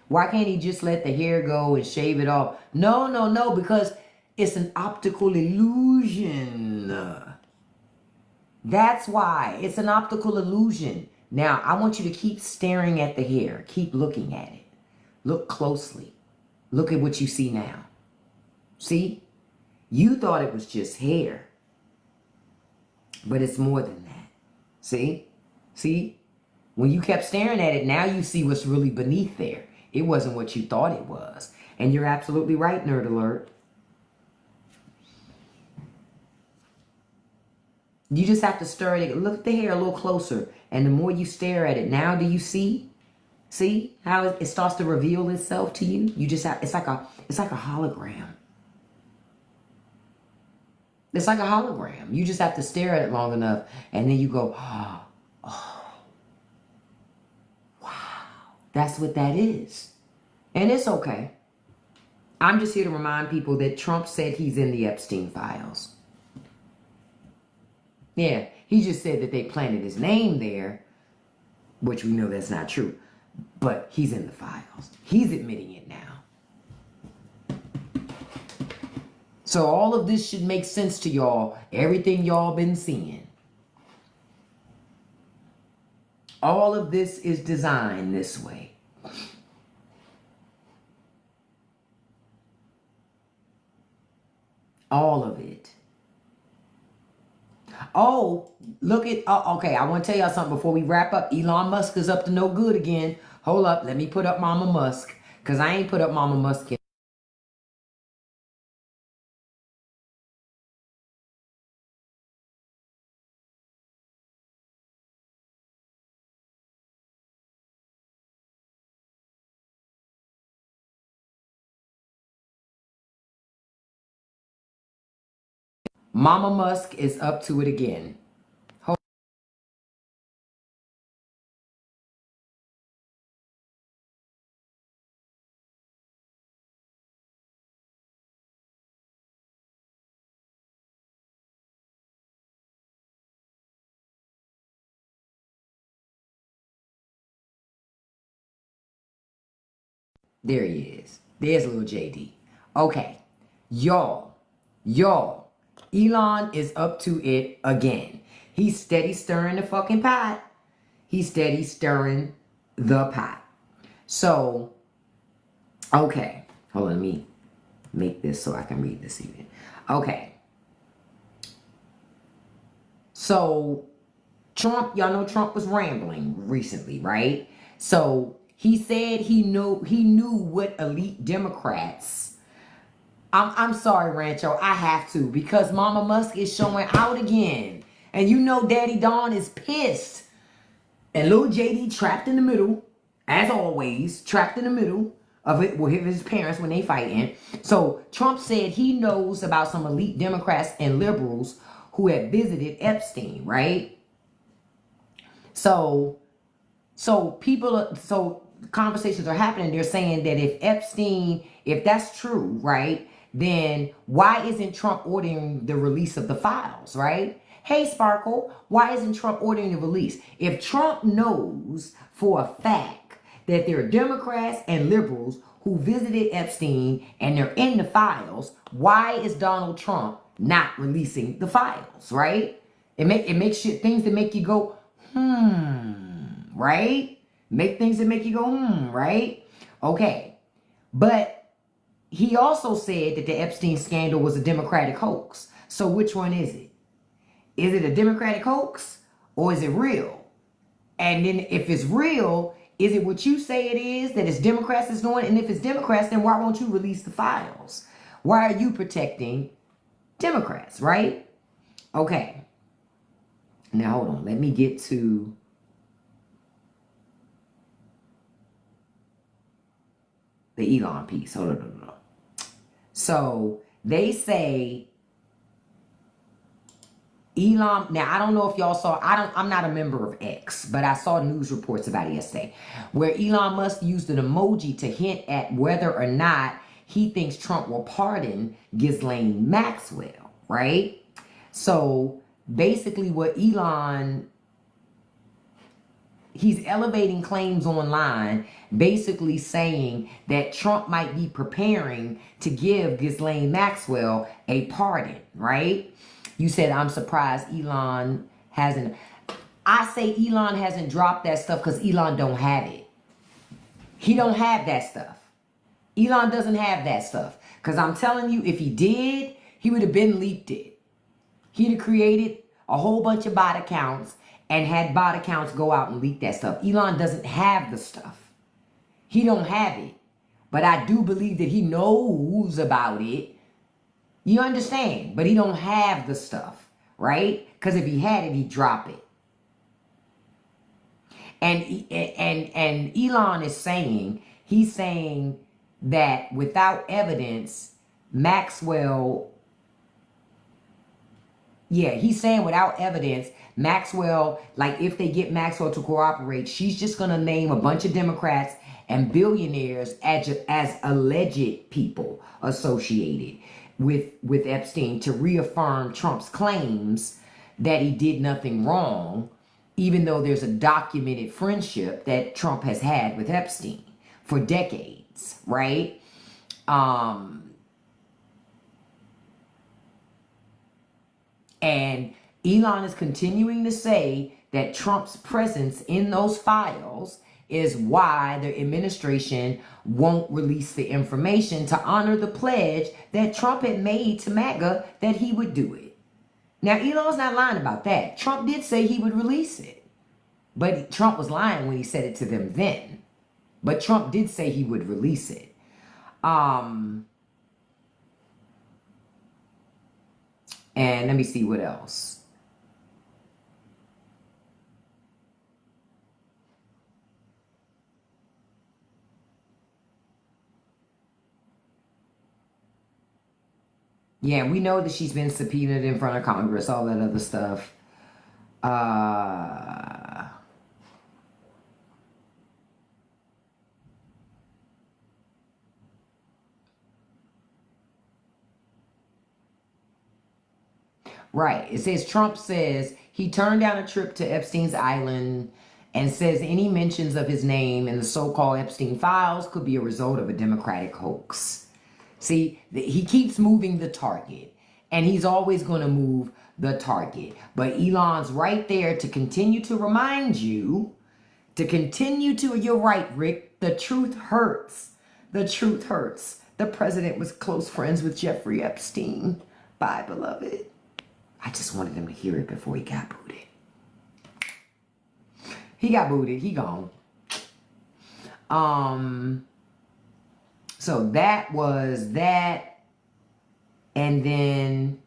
Why can't he just let the hair go and shave it off? No, because it's an optical illusion. That's why. It's an optical illusion. Now, I want you to keep staring at the hair. Keep looking at it. Look closely. Look at what you see now. See? You thought it was just hair. But it's more than that. See? See? When you kept staring at it, now you see what's really beneath there. It wasn't what you thought it was. And you're absolutely right, Nerd Alert. You just have to stir it. Look at the hair a little closer. And the more you stare at it, now do you see? See how it starts to reveal itself to you? You just have, it's like a hologram. It's like a hologram. You just have to stare at it long enough, and then you go, oh, wow. That's what that is. And it's okay. I'm just here to remind people that Trump said he's in the Epstein files. Yeah, he just said that they planted his name there, which we know that's not true. But he's in the files. He's admitting it now. So all of this should make sense to y'all. Everything y'all been seeing. All of this is designed this way. All of it. Oh, look at, okay, I want to tell y'all something before we wrap up. Elon Musk is up to no good again. Hold up, let me put up Mama Musk, because I ain't put up Mama Musk yet. Mama Musk is up to it again. There he is. There's little JD. Okay. Y'all. Elon is up to it again. He's steady stirring the fucking pot. He's steady stirring the pot. So, okay. Hold on, let me make this so I can read this even. Okay. So, Trump, y'all know Trump was rambling recently, right? So, he said he knew what elite Democrats. I'm sorry, Rancho, I have to, because Mama Musk is showing out again. And you know Daddy Don is pissed. And little JD trapped in the middle, as always, trapped in the middle of it with his parents when they fighting. So Trump said he knows about some elite Democrats and liberals who had visited Epstein, right? So conversations are happening. They're saying that if that's true, right, then why isn't Trump ordering the release of the files, right? Hey, Sparkle, why isn't Trump ordering the release? If Trump knows for a fact that there are Democrats and liberals who visited Epstein and they're in the files. Why is Donald Trump not releasing the files, right? It makes shit, things that make you go, right? Make things that make you go, right? Okay. But he also said that the Epstein scandal was a Democratic hoax. So which one is it? Is it a Democratic hoax or is it real? And then if it's real, is it what you say it is, that it's Democrats that's doing it? And if it's Democrats, then why won't you release the files? Why are you protecting Democrats, right? Okay. Now, hold on. Let me get to the Elon piece. Hold on. So, they say Elon, now I don't know if y'all saw, I'm not a member of X, but I saw news reports about it yesterday, where Elon Musk used an emoji to hint at whether or not he thinks Trump will pardon Ghislaine Maxwell, right? So basically what he's elevating claims online, basically saying that Trump might be preparing to give Ghislaine Maxwell a pardon, right? You said, I'm surprised Elon hasn't. I say Elon hasn't dropped that stuff because Elon don't have it. He don't have that stuff. Elon doesn't have that stuff. Because I'm telling you, if he did, he would have been leaked it. He'd have created a whole bunch of bot accounts and had bot accounts go out and leak that stuff. Elon doesn't have the stuff. He don't have it. But I do believe that he knows about it. You understand? But he don't have the stuff, right? Because if he had it, he'd drop it. And Elon is saying, he's saying that without evidence, Maxwell, he's saying without evidence, Maxwell, like if they get Maxwell to cooperate, she's just going to name a bunch of Democrats and billionaires as alleged people associated with Epstein to reaffirm Trump's claims that he did nothing wrong, even though there's a documented friendship that Trump has had with Epstein for decades, right? And Elon is continuing to say that Trump's presence in those files is why the administration won't release the information to honor the pledge that Trump had made to MAGA that he would do it. Now, Elon's not lying about that. Trump did say he would release it. But Trump was lying when he said it to them then. But Trump did say he would release it. And let me see what else. Yeah, we know that she's been subpoenaed in front of Congress, all that other stuff. Right. It says Trump says he turned down a trip to Epstein's Island and says any mentions of his name in the so-called Epstein files could be a result of a Democratic hoax. See, he keeps moving the target, and he's always going to move the target. But Elon's right there to continue to remind you, you're right, Rick, the truth hurts. The truth hurts. The president was close friends with Jeffrey Epstein. Bye, beloved. I just wanted him to hear it before he got booted. He got booted. He gone. So that was that. And then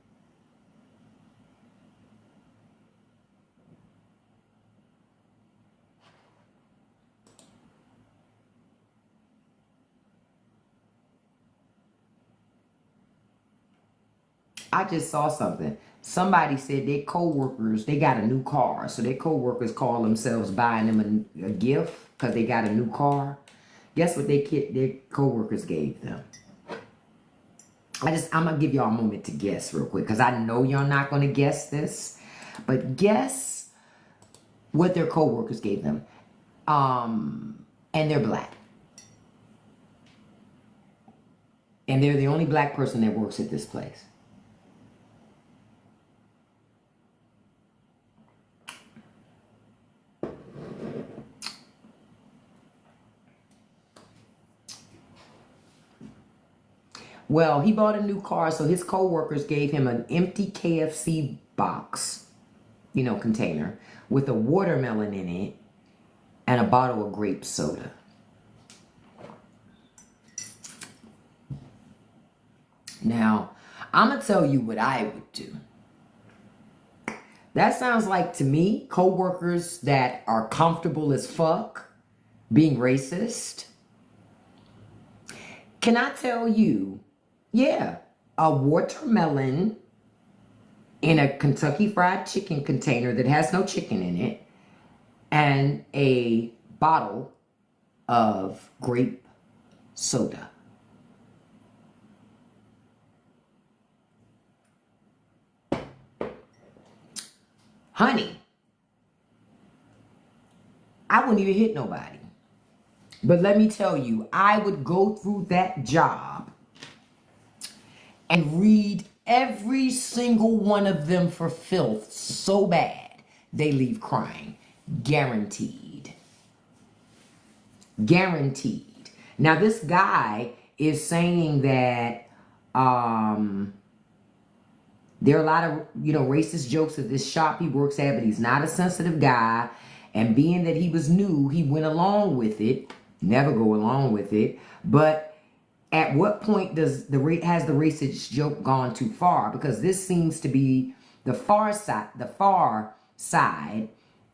I just saw something. Somebody said their co-workers, they got a new car. So their co-workers call themselves buying them a gift because they got a new car. Guess what their co-workers gave them? I'm going to give y'all a moment to guess real quick because I know y'all not going to guess this. But guess what their co-workers gave them. and they're black. And they're the only black person that works at this place. Well, he bought a new car, so his co-workers gave him an empty KFC box, container, with a watermelon in it and a bottle of grape soda. Now, I'm going to tell you what I would do. That sounds like, to me, co-workers that are comfortable as fuck being racist. Can I tell you, yeah, a watermelon in a Kentucky Fried Chicken container that has no chicken in it and a bottle of grape soda. Honey, I wouldn't even hit nobody. But let me tell you, I would go through that job and read every single one of them for filth so bad they leave crying. Guaranteed. Guaranteed. Now, this guy is saying that there are a lot of, racist jokes at this shop he works at, but he's not a sensitive guy. And being that he was new, he went along with it. Never go along with it. But at what point has the racist joke gone too far? Because this seems to be the far side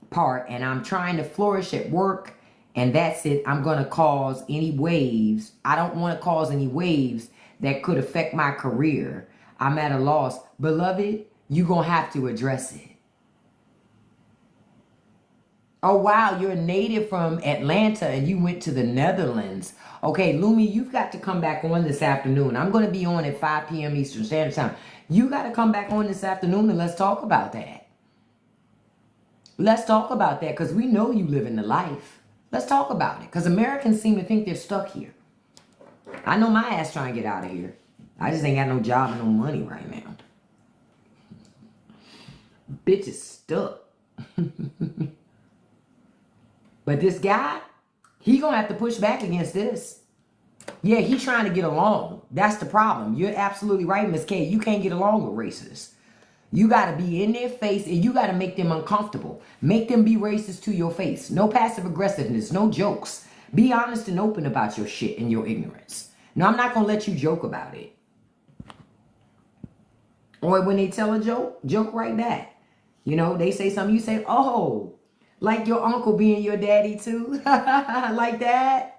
part, and I'm trying to flourish at work, and that's it. I'm going to cause any waves. I don't want to cause any waves that could affect my career. I'm at a loss. Beloved, you're going to have to address it. Oh, wow, you're a native from Atlanta and you went to the Netherlands. Okay, Lumi, you've got to come back on this afternoon. I'm going to be on at 5 p.m. Eastern Standard Time. You got to come back on this afternoon and let's talk about that. Let's talk about that because we know you live in the life. Let's talk about it because Americans seem to think they're stuck here. I know my ass trying to get out of here. I just ain't got no job and no money right now. Bitch is stuck. But this guy, he gonna have to push back against this. Yeah, he trying to get along. That's the problem. You're absolutely right, Miss K. You can't get along with racists. You got to be in their face and you got to make them uncomfortable. Make them be racist to your face. No passive aggressiveness, no jokes. Be honest and open about your shit and your ignorance. No, I'm not going to let you joke about it. Or when they tell a joke right back. They say something, you say, oh, like your uncle being your daddy too. Like that.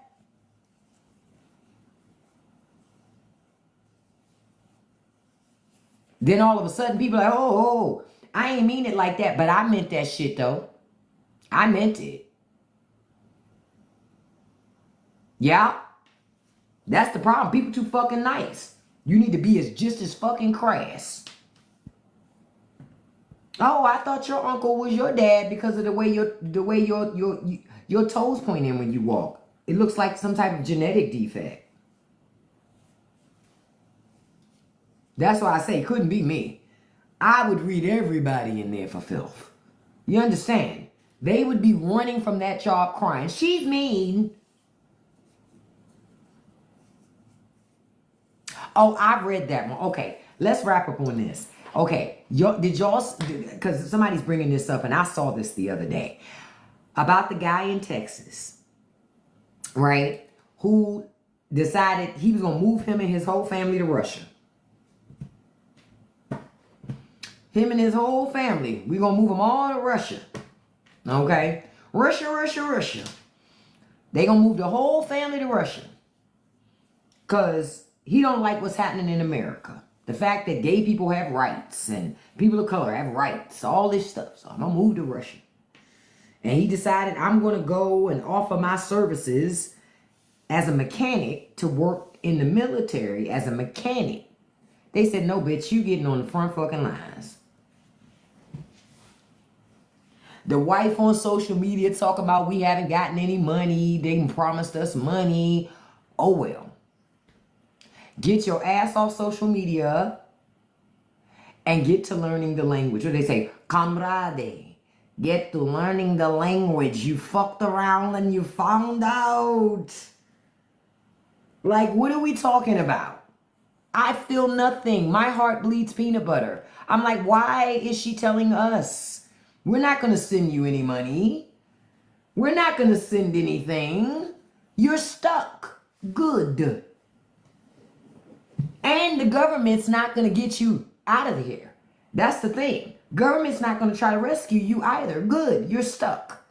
Then all of a sudden people are like, oh, I ain't mean it like that. But I meant that shit though. I meant it. Yeah. That's the problem. People too fucking nice. You need to be just as fucking crass. Oh, I thought your uncle was your dad because of the way your toes point in when you walk. It looks like some type of genetic defect. That's why I say it couldn't be me. I would read everybody in there for filth. You understand? They would be running from that job crying, she's mean. Oh, I read that one. Okay, let's wrap up on this. Okay, did y'all, because somebody's bringing this up and I saw this the other day about the guy in Texas, right, who decided he was going to move him and his whole family to Russia. Him and his whole family, we're going to move them all to Russia. Okay, Russia. They going to move the whole family to Russia because he don't like what's happening in America. The fact that gay people have rights and people of color have rights, all this stuff. So I'm going to move to Russia. And he decided I'm going to go and offer my services as a mechanic to work in the military as a mechanic. They said, no, bitch, you getting on the front fucking lines. The wife on social media talking about we haven't gotten any money. They promised us money. Oh well. Get your ass off social media and get to learning the language. What do they say? Camarade. Get to learning the language. You fucked around and you found out. Like, what are we talking about? I feel nothing. My heart bleeds peanut butter. I'm like, why is she telling us? We're not going to send you any money. We're not going to send anything. You're stuck. Good. And the government's not going to get you out of here. That's the thing. Government's not going to try to rescue you either. Good. You're stuck.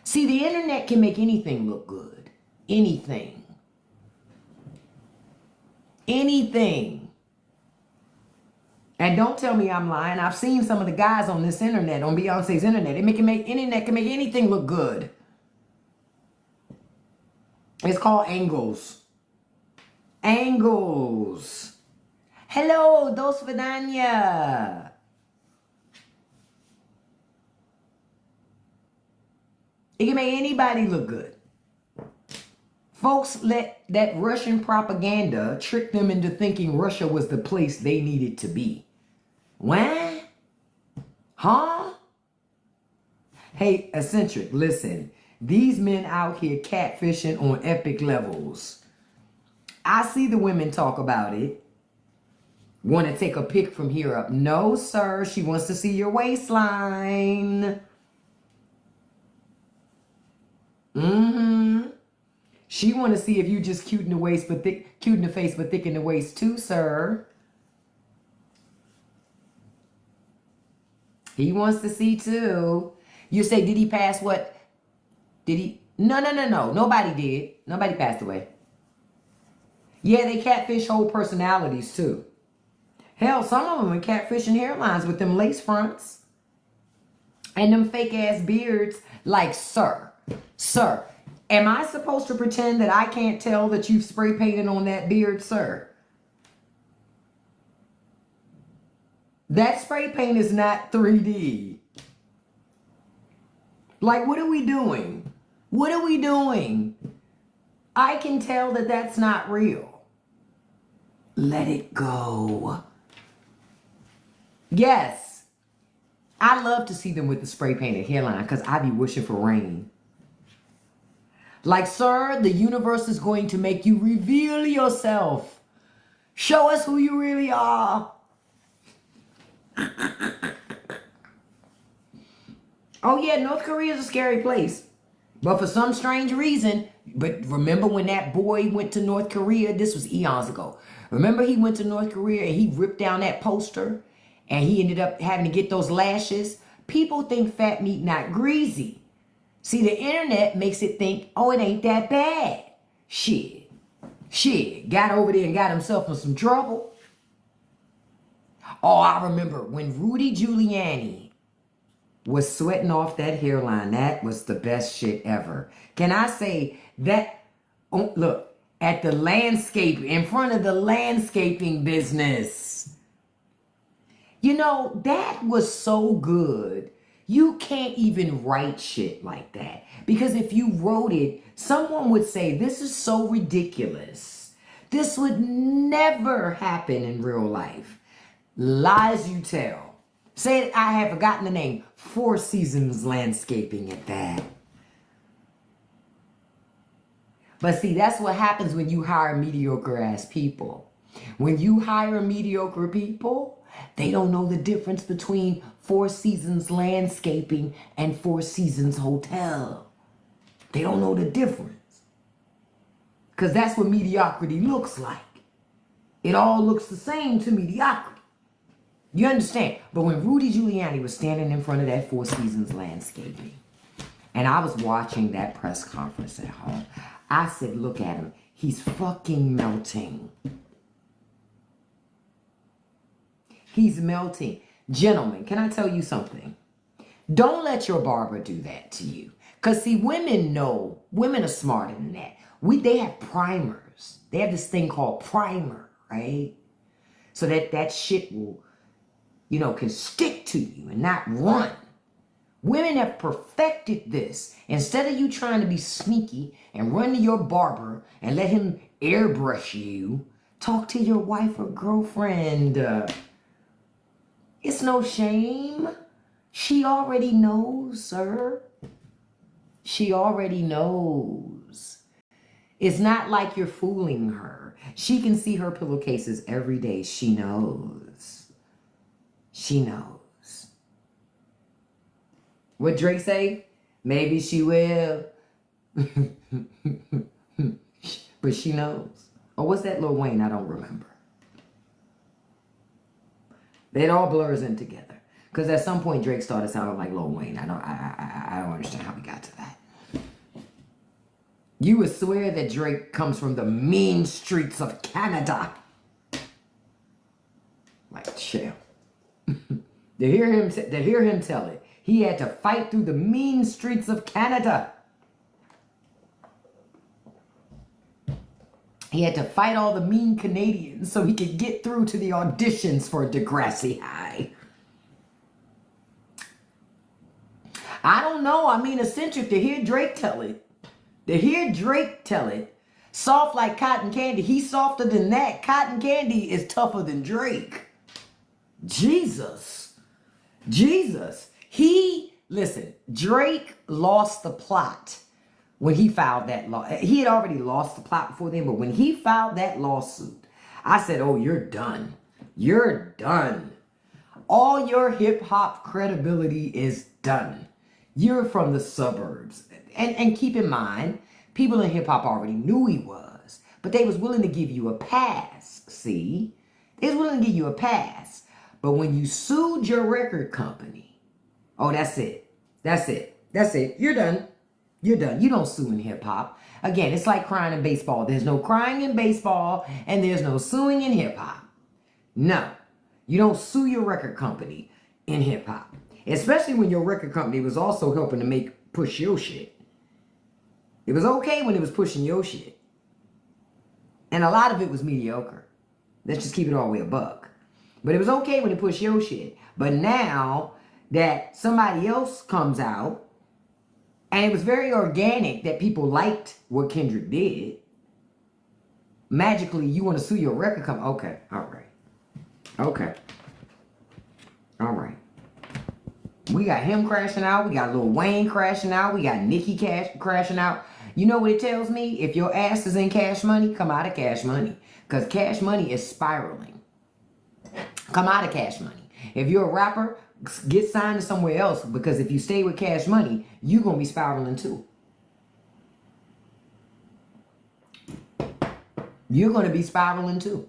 See, the internet can make anything look good. Anything. Anything. And don't tell me I'm lying. I've seen some of the guys on this internet, on Beyonce's internet. Internet can make anything look good. It's called angles. Angles. Hello, dos vidania. It can make anybody look good. Folks let that Russian propaganda trick them into thinking Russia was the place they needed to be. What? Huh? Hey, eccentric, listen. These men out here catfishing on epic levels. I see the women talk about it. Want to take a pic from here up. No, sir. She wants to see your waistline. She want to see if you just cute in the waist, but cute in the face, but thick in the waist too, sir. He wants to see too. You say, did he pass what? Did he? No. Nobody did. Nobody passed away. Yeah, they catfish whole personalities too. Hell, some of them are catfishing hairlines with them lace fronts. And them fake ass beards. Like, sir, am I supposed to pretend that I can't tell that you've spray painted on that beard, sir? That spray paint is not 3D. Like, what are we doing? What are we doing? I can tell that that's not real. Let it go. Yes. I love to see them with the spray painted hairline because I be wishing for rain. Like, sir, the universe is going to make you reveal yourself. Show us who you really are. Oh, yeah, North Korea is a scary place. But for some strange reason, but remember when that boy went to North Korea? This was eons ago. Remember he went to North Korea and he ripped down that poster and he ended up having to get those lashes? People think fat meat not greasy. See, the internet makes it think, oh, it ain't that bad. Shit. Got over there and got himself in some trouble. Oh, I remember when Rudy Giuliani was sweating off that hairline. That was the best shit ever. Can I say that? Oh, look, at the landscape, in front of the landscaping business. You know, that was so good. You can't even write shit like that. Because if you wrote it, someone would say, this is so ridiculous. This would never happen in real life. Lies you tell. Say I have forgotten the name. Four Seasons Landscaping at that. But see, that's what happens when you hire mediocre ass people. When you hire mediocre people, they don't know the difference between Four Seasons Landscaping and Four Seasons Hotel. They don't know the difference. Because that's what mediocrity looks like. It all looks the same to mediocrity. You understand? But when Rudy Giuliani was standing in front of that Four Seasons Landscaping, and I was watching that press conference at home, I said, look at him. He's fucking melting. He's melting. Gentlemen, can I tell you something? Don't let your barber do that to you. Because see, women know, women are smarter than that. They have primers. They have this thing called primer, right? So that shit will, can stick to you and not run. Women have perfected this. Instead of you trying to be sneaky and run to your barber and let him airbrush you, talk to your wife or girlfriend. It's no shame. She already knows, sir. She already knows. It's not like you're fooling her. She can see her pillowcases every day. She knows. She knows. What Drake say? Maybe she will. But she knows. Oh, what's that Lil Wayne? I don't remember. It all blurs in together. Because at some point Drake started sounding like Lil Wayne. I don't understand how we got to that. You would swear that Drake comes from the mean streets of Canada. Like, chill. To hear him tell it, he had to fight through the mean streets of Canada. He had to fight all the mean Canadians so he could get through to the auditions for Degrassi High. I don't know. I mean, eccentric to hear Drake tell it. To hear Drake tell it. Soft like cotton candy. He's softer than that. Cotton candy is tougher than Drake. Jesus. Jesus. Listen, Drake lost the plot when he filed that law. He had already lost the plot before then, but when he filed that lawsuit, I said, oh, you're done. You're done. All your hip-hop credibility is done. You're from the suburbs. And keep in mind, people in hip-hop already knew he was, but they was willing to give you a pass, see? They was willing to give you a pass. But when you sued your record company, oh, that's it. That's it. That's it. You're done. You're done. You don't sue in hip-hop. Again, it's like crying in baseball. There's no crying in baseball, and there's no suing in hip-hop. No. You don't sue your record company in hip-hop. Especially when your record company was also helping to push your shit. It was okay when it was pushing your shit. And a lot of it was mediocre. Let's just keep it all the way a buck. But it was okay when it pushed your shit. But now that somebody else comes out, and it was very organic that people liked what Kendrick did, magically you want to sue your record company. Okay, all right. Okay. All right. We got him crashing out. We got Lil Wayne crashing out. We got Nicki crashing out. You know what it tells me? If your ass is in Cash Money, come out of Cash Money. Because Cash Money is spiraling. Come out of Cash Money. If you're a rapper, get signed to somewhere else. Because if you stay with Cash Money, you're going to be spiraling too. You're going to be spiraling too.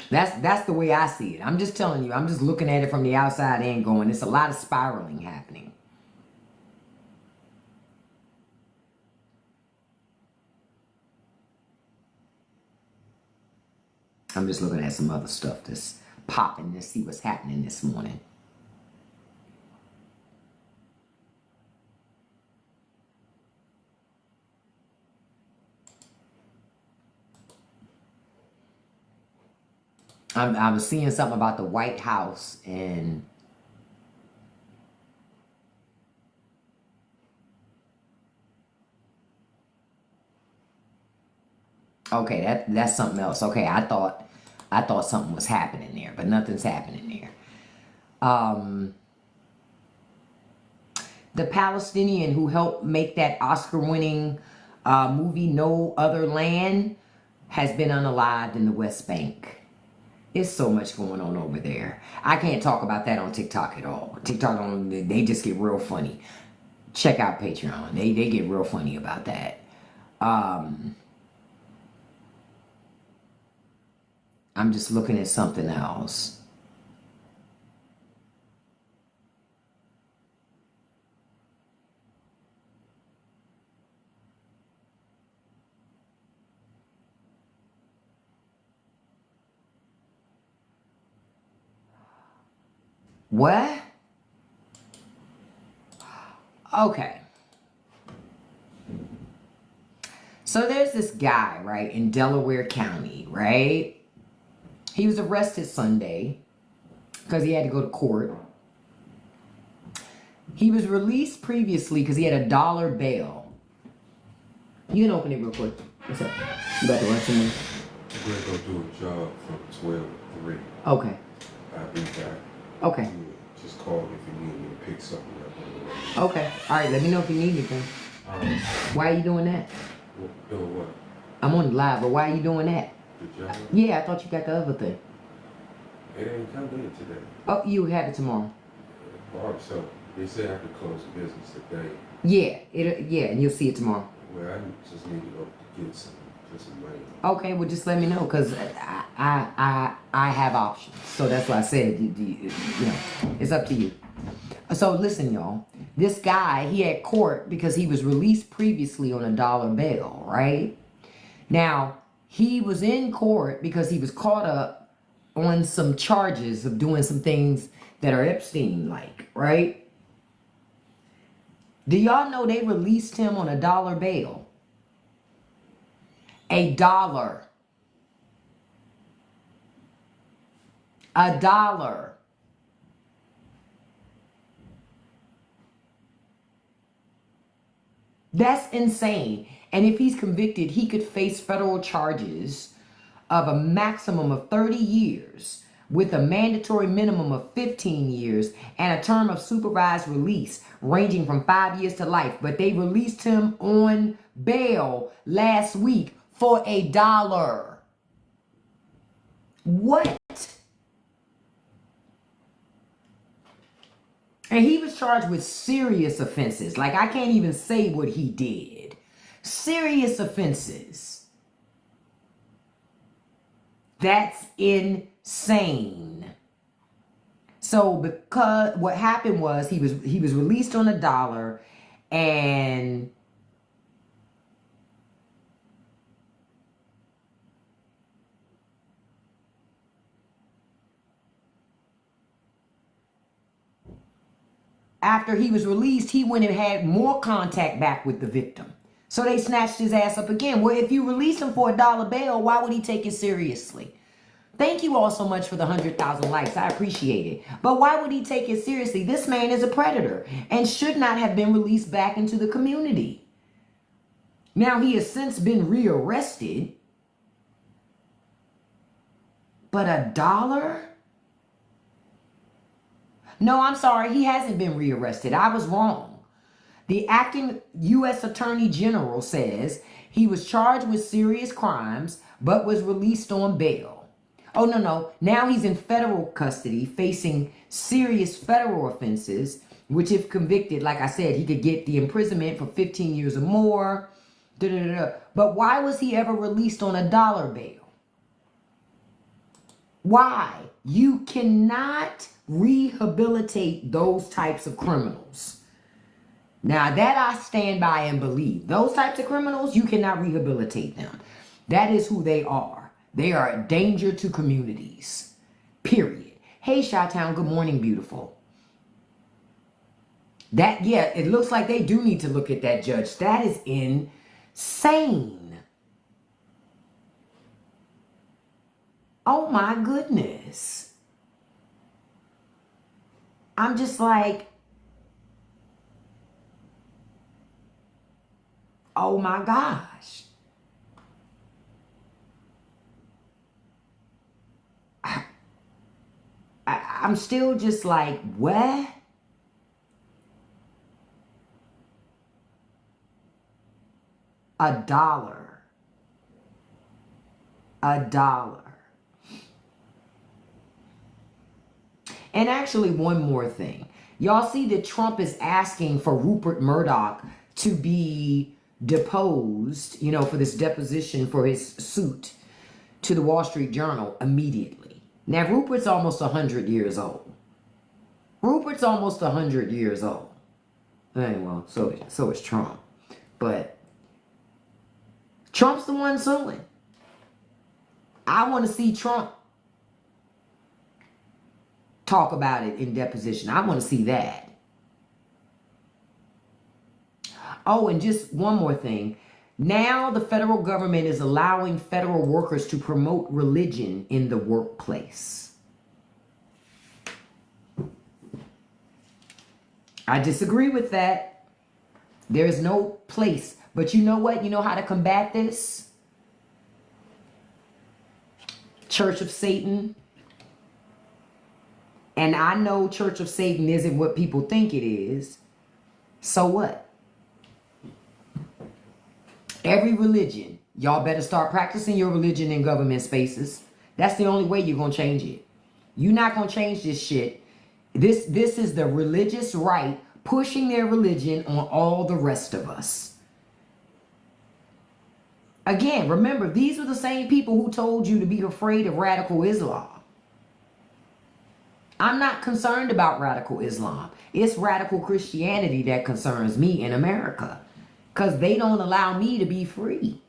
That's the way I see it. I'm just telling you. I'm just looking at it from the outside and going, it's a lot of spiraling happening. I'm just looking at some other stuff that's popping to see what's happening this morning. I was seeing something about the White House and okay, that's something else. Okay, I thought something was happening there, but nothing's happening there. The Palestinian who helped make that Oscar-winning movie No Other Land has been unalived in the West Bank. It's so much going on over there. I can't talk about that on TikTok at all. TikTok, they just get real funny. Check out Patreon. They get real funny about that. I'm just looking at something else. What? Okay. So there's this guy, right, in Delaware County, right? He was arrested Sunday because he had to go to court. He was released previously because he had a dollar bail. You can open it real quick. What's up? You about to run somewhere?
We're going to do a job from 12 to 3.
Okay.
I'll be back.
Okay.
Just call if you need me to pick something up.
Okay. All right. Let me know if you need anything. Why are you doing that?
Doing what?
I'm on the live, but why are you doing that?
The job?
Yeah, I thought you got the other thing.
It ain't come in today.
Oh, you have it tomorrow.
So they said I could close the business today.
Yeah, and you'll see it tomorrow.
Well, I just need to go get some money.
Okay, well just let me know because I have options. So that's why I said you know it's up to you. So listen, y'all. This guy, he had court because he was released previously on a dollar bail, right? Now, he was in court because he was caught up on some charges of doing some things that are Epstein-like, right? Do y'all know they released him on a dollar bail? $1. $1. That's insane. And if he's convicted, he could face federal charges of a maximum of 30 years with a mandatory minimum of 15 years and a term of supervised release ranging from 5 years to life. But they released him on bail last week for $1. What? And he was charged with serious offenses. Like, I can't even say what he did. Serious offenses. That's insane. So because what happened was he was released on $1 and after he was released, he went and had more contact back with the victim. So they snatched his ass up again. Well, if you release him for $1 bail, why would he take it seriously? Thank you all so much for the 100,000 likes. I appreciate it. But why would he take it seriously? This man is a predator and should not have been released back into the community. Now, he has since been rearrested. But $1? No, I'm sorry. He hasn't been rearrested. I was wrong. The acting U.S. Attorney General says he was charged with serious crimes, but was released on bail. Oh, no. Now he's in federal custody facing serious federal offenses, which if convicted, like I said, he could get the imprisonment for 15 years or more. But why was he ever released on $1 bail? Why? You cannot rehabilitate those types of criminals. Now that I stand by and believe. Those types of criminals, you cannot rehabilitate them. That is who they are. They are a danger to communities. Period. Hey, Chi-Town, good morning, beautiful. It looks like they do need to look at that judge. That is insane. Oh my goodness. I'm just like, oh my gosh. I'm still just like, what? $1. $1. And actually, one more thing. Y'all see that Trump is asking for Rupert Murdoch to be deposed, for this deposition for his suit to the Wall Street Journal immediately. Now, Rupert's almost 100 years old. Rupert's almost 100 years old. Well, so is Trump. But Trump's the one suing. I want to see Trump talk about it in deposition. I want to see that. Oh, and just one more thing. Now the federal government is allowing federal workers to promote religion in the workplace. I disagree with that. There is no place. But you know what? You know how to combat this? Church of Satan. And I know Church of Satan isn't what people think it is. So what? Every religion, y'all better start practicing your religion in government spaces. That's the only way you're going to change it. You're not going to change this shit. This is the religious right pushing their religion on all the rest of us. Again, remember, these are the same people who told you to be afraid of radical Islam. I'm not concerned about radical Islam. It's radical Christianity that concerns me in America, because they don't allow me to be free.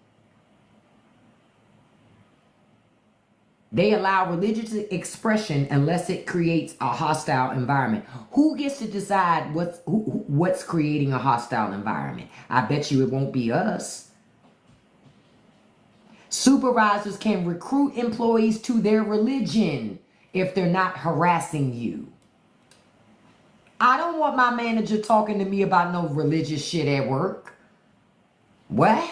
They allow religious expression unless it creates a hostile environment. Who gets to decide what's creating a hostile environment? I bet you it won't be us. Supervisors can recruit employees to their religion if they're not harassing you. I don't want my manager talking to me about no religious shit at work. What?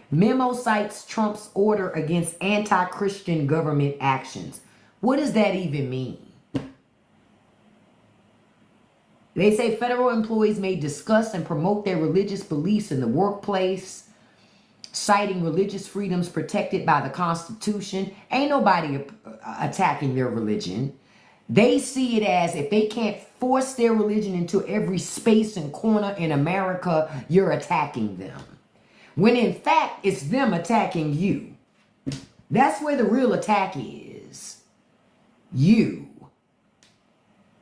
Memo cites Trump's order against anti-Christian government actions. What does that even mean? They say federal employees may discuss and promote their religious beliefs in the workplace, citing religious freedoms protected by the Constitution. Ain't nobody attacking their religion. They see it as if they can't force their religion into every space and corner in America, you're attacking them. When in fact, it's them attacking you. That's where the real attack is. You.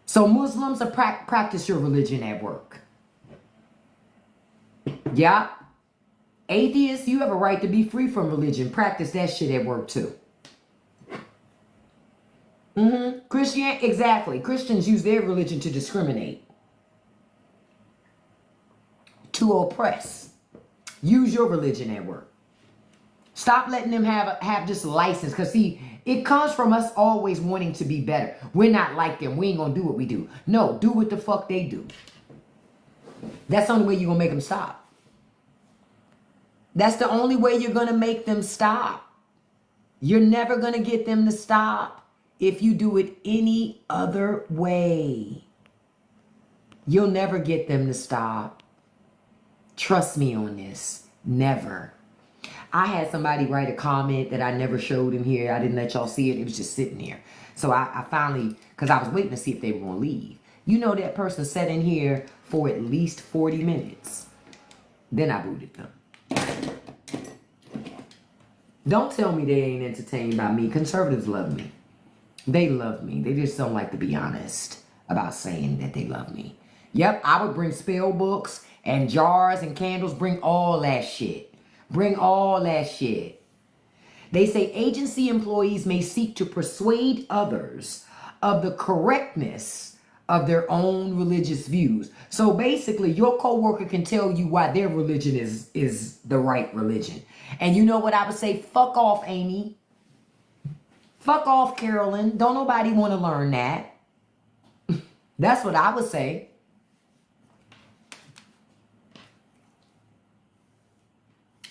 So Muslims practice your religion at work. Yeah. Atheists, you have a right to be free from religion. Practice that shit at work too. Exactly. Christians use their religion to discriminate, to oppress. Use your religion at work. Stop letting them have this license. Because see, it comes from us always wanting to be better. We're not like them. We ain't going to do what we do. No, do what the fuck they do. That's the only way you're going to make them stop. That's the only way you're going to make them stop. You're never going to get them to stop if you do it any other way. You'll never get them to stop. Trust me on this. Never. I had somebody write a comment that I never showed in here. I didn't let y'all see it. It was just sitting here. So I finally, because I was waiting to see if they were going to leave. You know that person sat in here for at least 40 minutes. Then I booted them. Don't tell me they ain't entertained by me. Conservatives love me. They love me. They just don't like to be honest about saying that they love me. Yep, I would bring spell books and jars and candles. Bring all that shit. Bring all that shit. They say agency employees may seek to persuade others of the correctness of their own religious views. So basically, your coworker can tell you why their religion is the right religion. And you know what I would say? Fuck off, Amy. Fuck off, Carolyn. Don't nobody want to learn that. That's what I would say.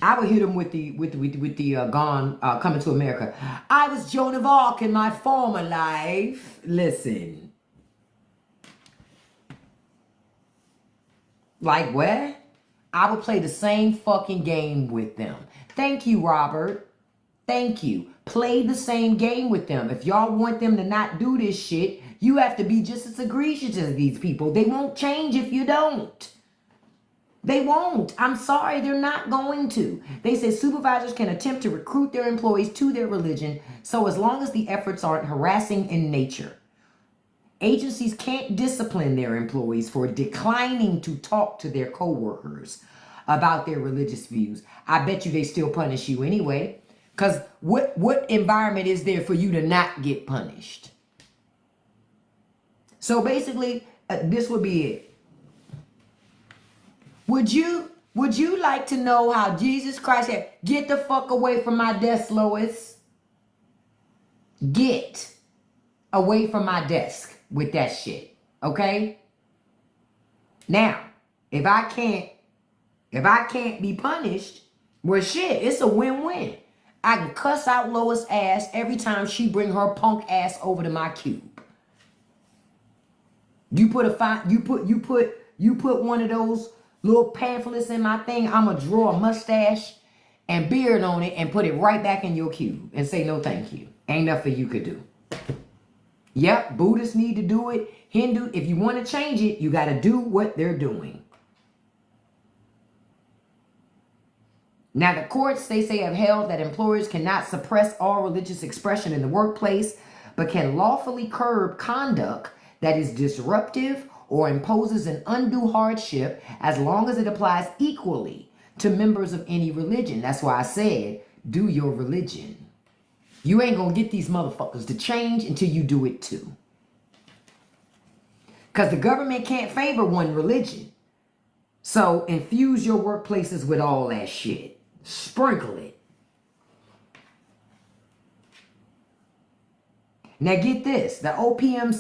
I would hit them with the gone coming to America. I was Joan of Arc in my former life. Listen. Like what? I would play the same fucking game with them. Thank you, Robert. Thank you. Play the same game with them. If y'all want them to not do this shit, you have to be just as egregious as these people. They won't change if you don't. They won't. I'm sorry, they're not going to. They say supervisors can attempt to recruit their employees to their religion, so as long as the efforts aren't harassing in nature. Agencies can't discipline their employees for declining to talk to their coworkers about their religious views. I bet you they still punish you anyway. Because what environment is there for you to not get punished? So basically, this would be it. Would you like to know how Jesus Christ said, get the fuck away from my desk, Lois? Get away from my desk with that shit. Okay? Now, if I can't be punished, well shit, it's a win-win. I can cuss out Lois' ass every time she bring her punk ass over to my cube. You put one of those little pamphlets in my thing, I'ma draw a mustache and beard on it and put it right back in your cube and say no thank you. Ain't nothing you could do. Yep, Buddhists need to do it. Hindu, if you want to change it, you got to do what they're doing. Now, the courts, they say, have held that employers cannot suppress all religious expression in the workplace, but can lawfully curb conduct that is disruptive or imposes an undue hardship as long as it applies equally to members of any religion. That's why I said, do your religion. You ain't gonna get these motherfuckers to change until you do it too. Because the government can't favor one religion. So infuse your workplaces with all that shit. Sprinkle it. Now get this. The OPM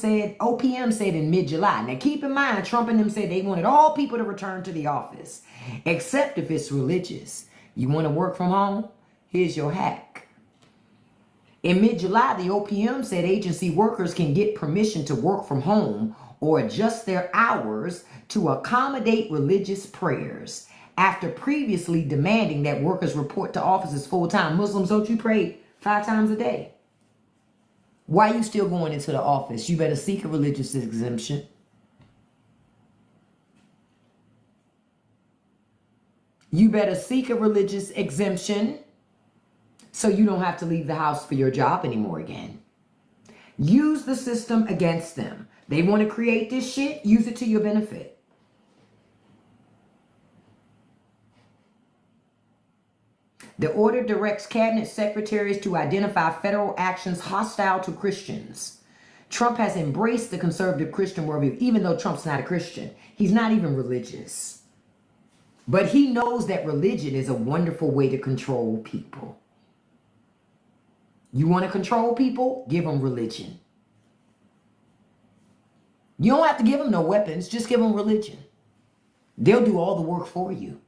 said in mid-July. Now keep in mind, Trump and them said they wanted all people to return to the office, except if it's religious. You want to work from home? Here's your hack. In mid-July, the OPM said agency workers can get permission to work from home or adjust their hours to accommodate religious prayers after previously demanding that workers report to offices full-time. Muslims, don't you pray 5 times a day? Why are you still going into the office? You better seek a religious exemption. You better seek a religious exemption so you don't have to leave the house for your job anymore again. Use the system against them. They want to create this shit, use it to your benefit. The order directs cabinet secretaries to identify federal actions hostile to Christians. Trump has embraced the conservative Christian worldview, even though Trump's not a Christian. He's not even religious. But he knows that religion is a wonderful way to control people. You want to control people? Give them religion. You don't have to give them no weapons. Just give them religion. They'll do all the work for you.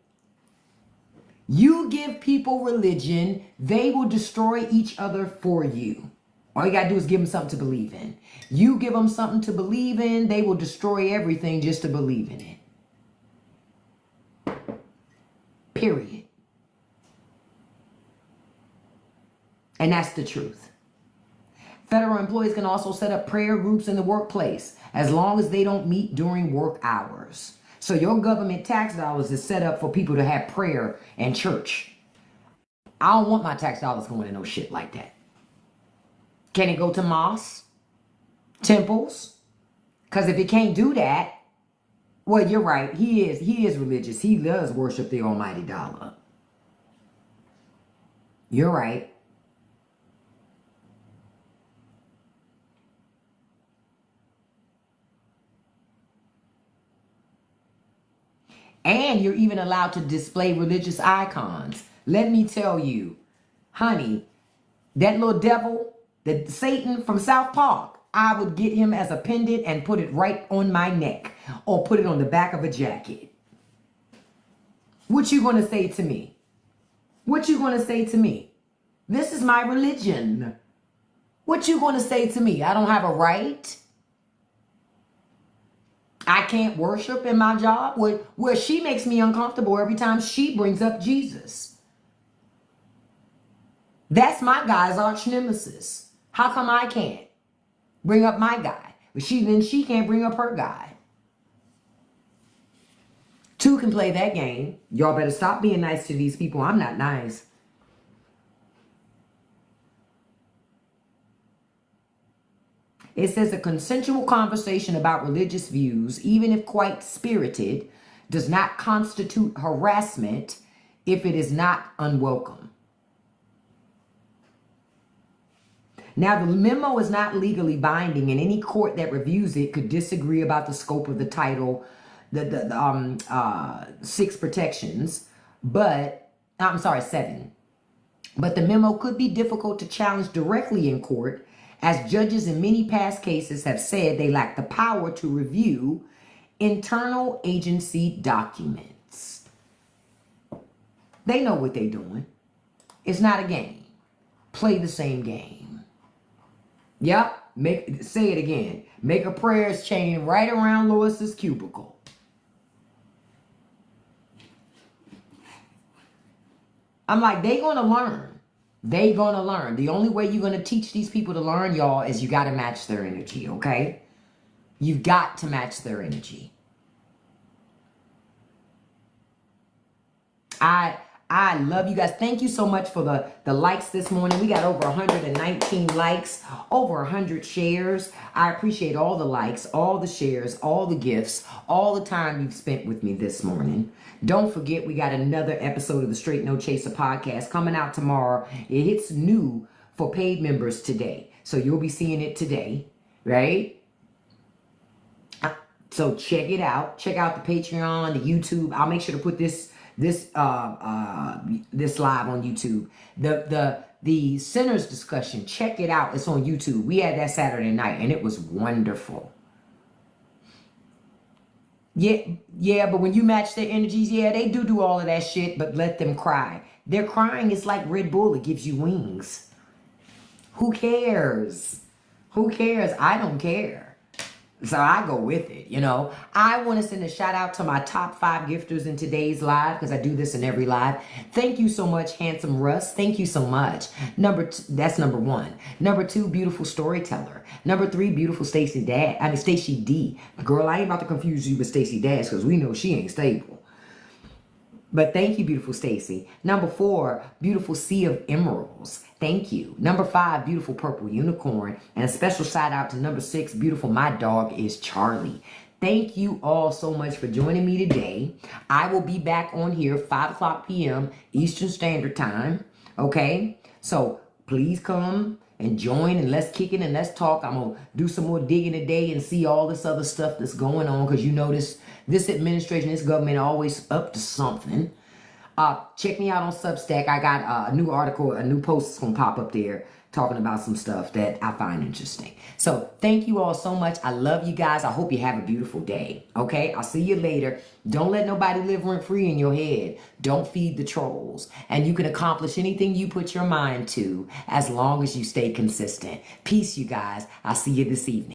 You give people religion, they will destroy each other for you. All you got to do is give them something to believe in. You give them something to believe in, they will destroy everything just to believe in it. Period. And that's the truth. Federal employees can also set up prayer groups in the workplace as long as they don't meet during work hours. So your government tax dollars is set up for people to have prayer and church. I don't want my tax dollars going to no shit like that. Can it go to mosques? Temples? Because if it can't do that, well, you're right. He is religious. He does worship the almighty dollar. You're right. And you're even allowed to display religious icons. Let me tell you, honey, that little devil, the Satan from South Park, I would get him as a pendant and put it right on my neck or put it on the back of a jacket. What you gonna say to me? What you gonna say to me? This is my religion. What you gonna say to me? I don't have a right? I can't worship in my job? Well, she makes me uncomfortable every time she brings up Jesus. That's my guy's arch nemesis. How come I can't bring up my guy? But then she can't bring up her guy. Two can play that game. Y'all better stop being nice to these people. I'm not nice. It says a consensual conversation about religious views, even if quite spirited, does not constitute harassment if it is not unwelcome. Now, the memo is not legally binding, and any court that reviews it could disagree about the scope of the title, the 6 protections, but, I'm sorry, 7. But the memo could be difficult to challenge directly in court, as judges in many past cases have said they lack the power to review internal agency documents. They know what they're doing. It's not a game. Play the same game. Yep. Say it again. Make a prayers chain right around Lois's cubicle. I'm like, they gonna learn. They gonna learn. The only way you're gonna teach these people to learn, y'all, is you gotta match their energy, okay? You've got to match their energy. I love you guys. Thank you so much for the likes this morning. We got over 119 likes, over 100 shares. I appreciate all the likes, all the shares, all the gifts, all the time you've spent with me this morning. Don't forget, we got another episode of the Straight No Chaser podcast coming out tomorrow. It hits new for paid members today. So you'll be seeing it today, right? So check it out. Check out the Patreon, the YouTube. I'll make sure to put this live on YouTube. The Sinners discussion, check it out. It's on YouTube. We had that Saturday night and it was wonderful. Yeah, but when you match their energies, yeah, they do all of that shit, but let them cry. Their crying is like Red Bull. It gives you wings. Who cares? Who cares? I don't care. So I go with it, you know. I want to send a shout out to my top 5 gifters in today's live, because I do this in every live. Thank you so much, Handsome Russ. Thank you so much. That's number 1. Number 2, beautiful storyteller. Number 3, beautiful Stacey D. Girl, I ain't about to confuse you with Stacey Dash, because we know she ain't stable. But thank you, beautiful Stacy. Number 4, beautiful Sea of Emeralds. Thank you. Number 5, beautiful Purple Unicorn. And a special shout out to number 6, beautiful My Dog is Charlie. Thank you all so much for joining me today. I will be back on here 5 o'clock p.m. Eastern Standard Time. Okay? So please come and join and let's kick it and let's talk. I'm going to do some more digging today and see all this other stuff that's going on, because you know this administration, this government always up to something. Check me out on Substack. I got a new article, a new post that's going to pop up there talking about some stuff that I find interesting. So thank you all so much. I love you guys. I hope you have a beautiful day. Okay? I'll see you later. Don't let nobody live rent-free in your head. Don't feed the trolls. And you can accomplish anything you put your mind to as long as you stay consistent. Peace, you guys. I'll see you this evening.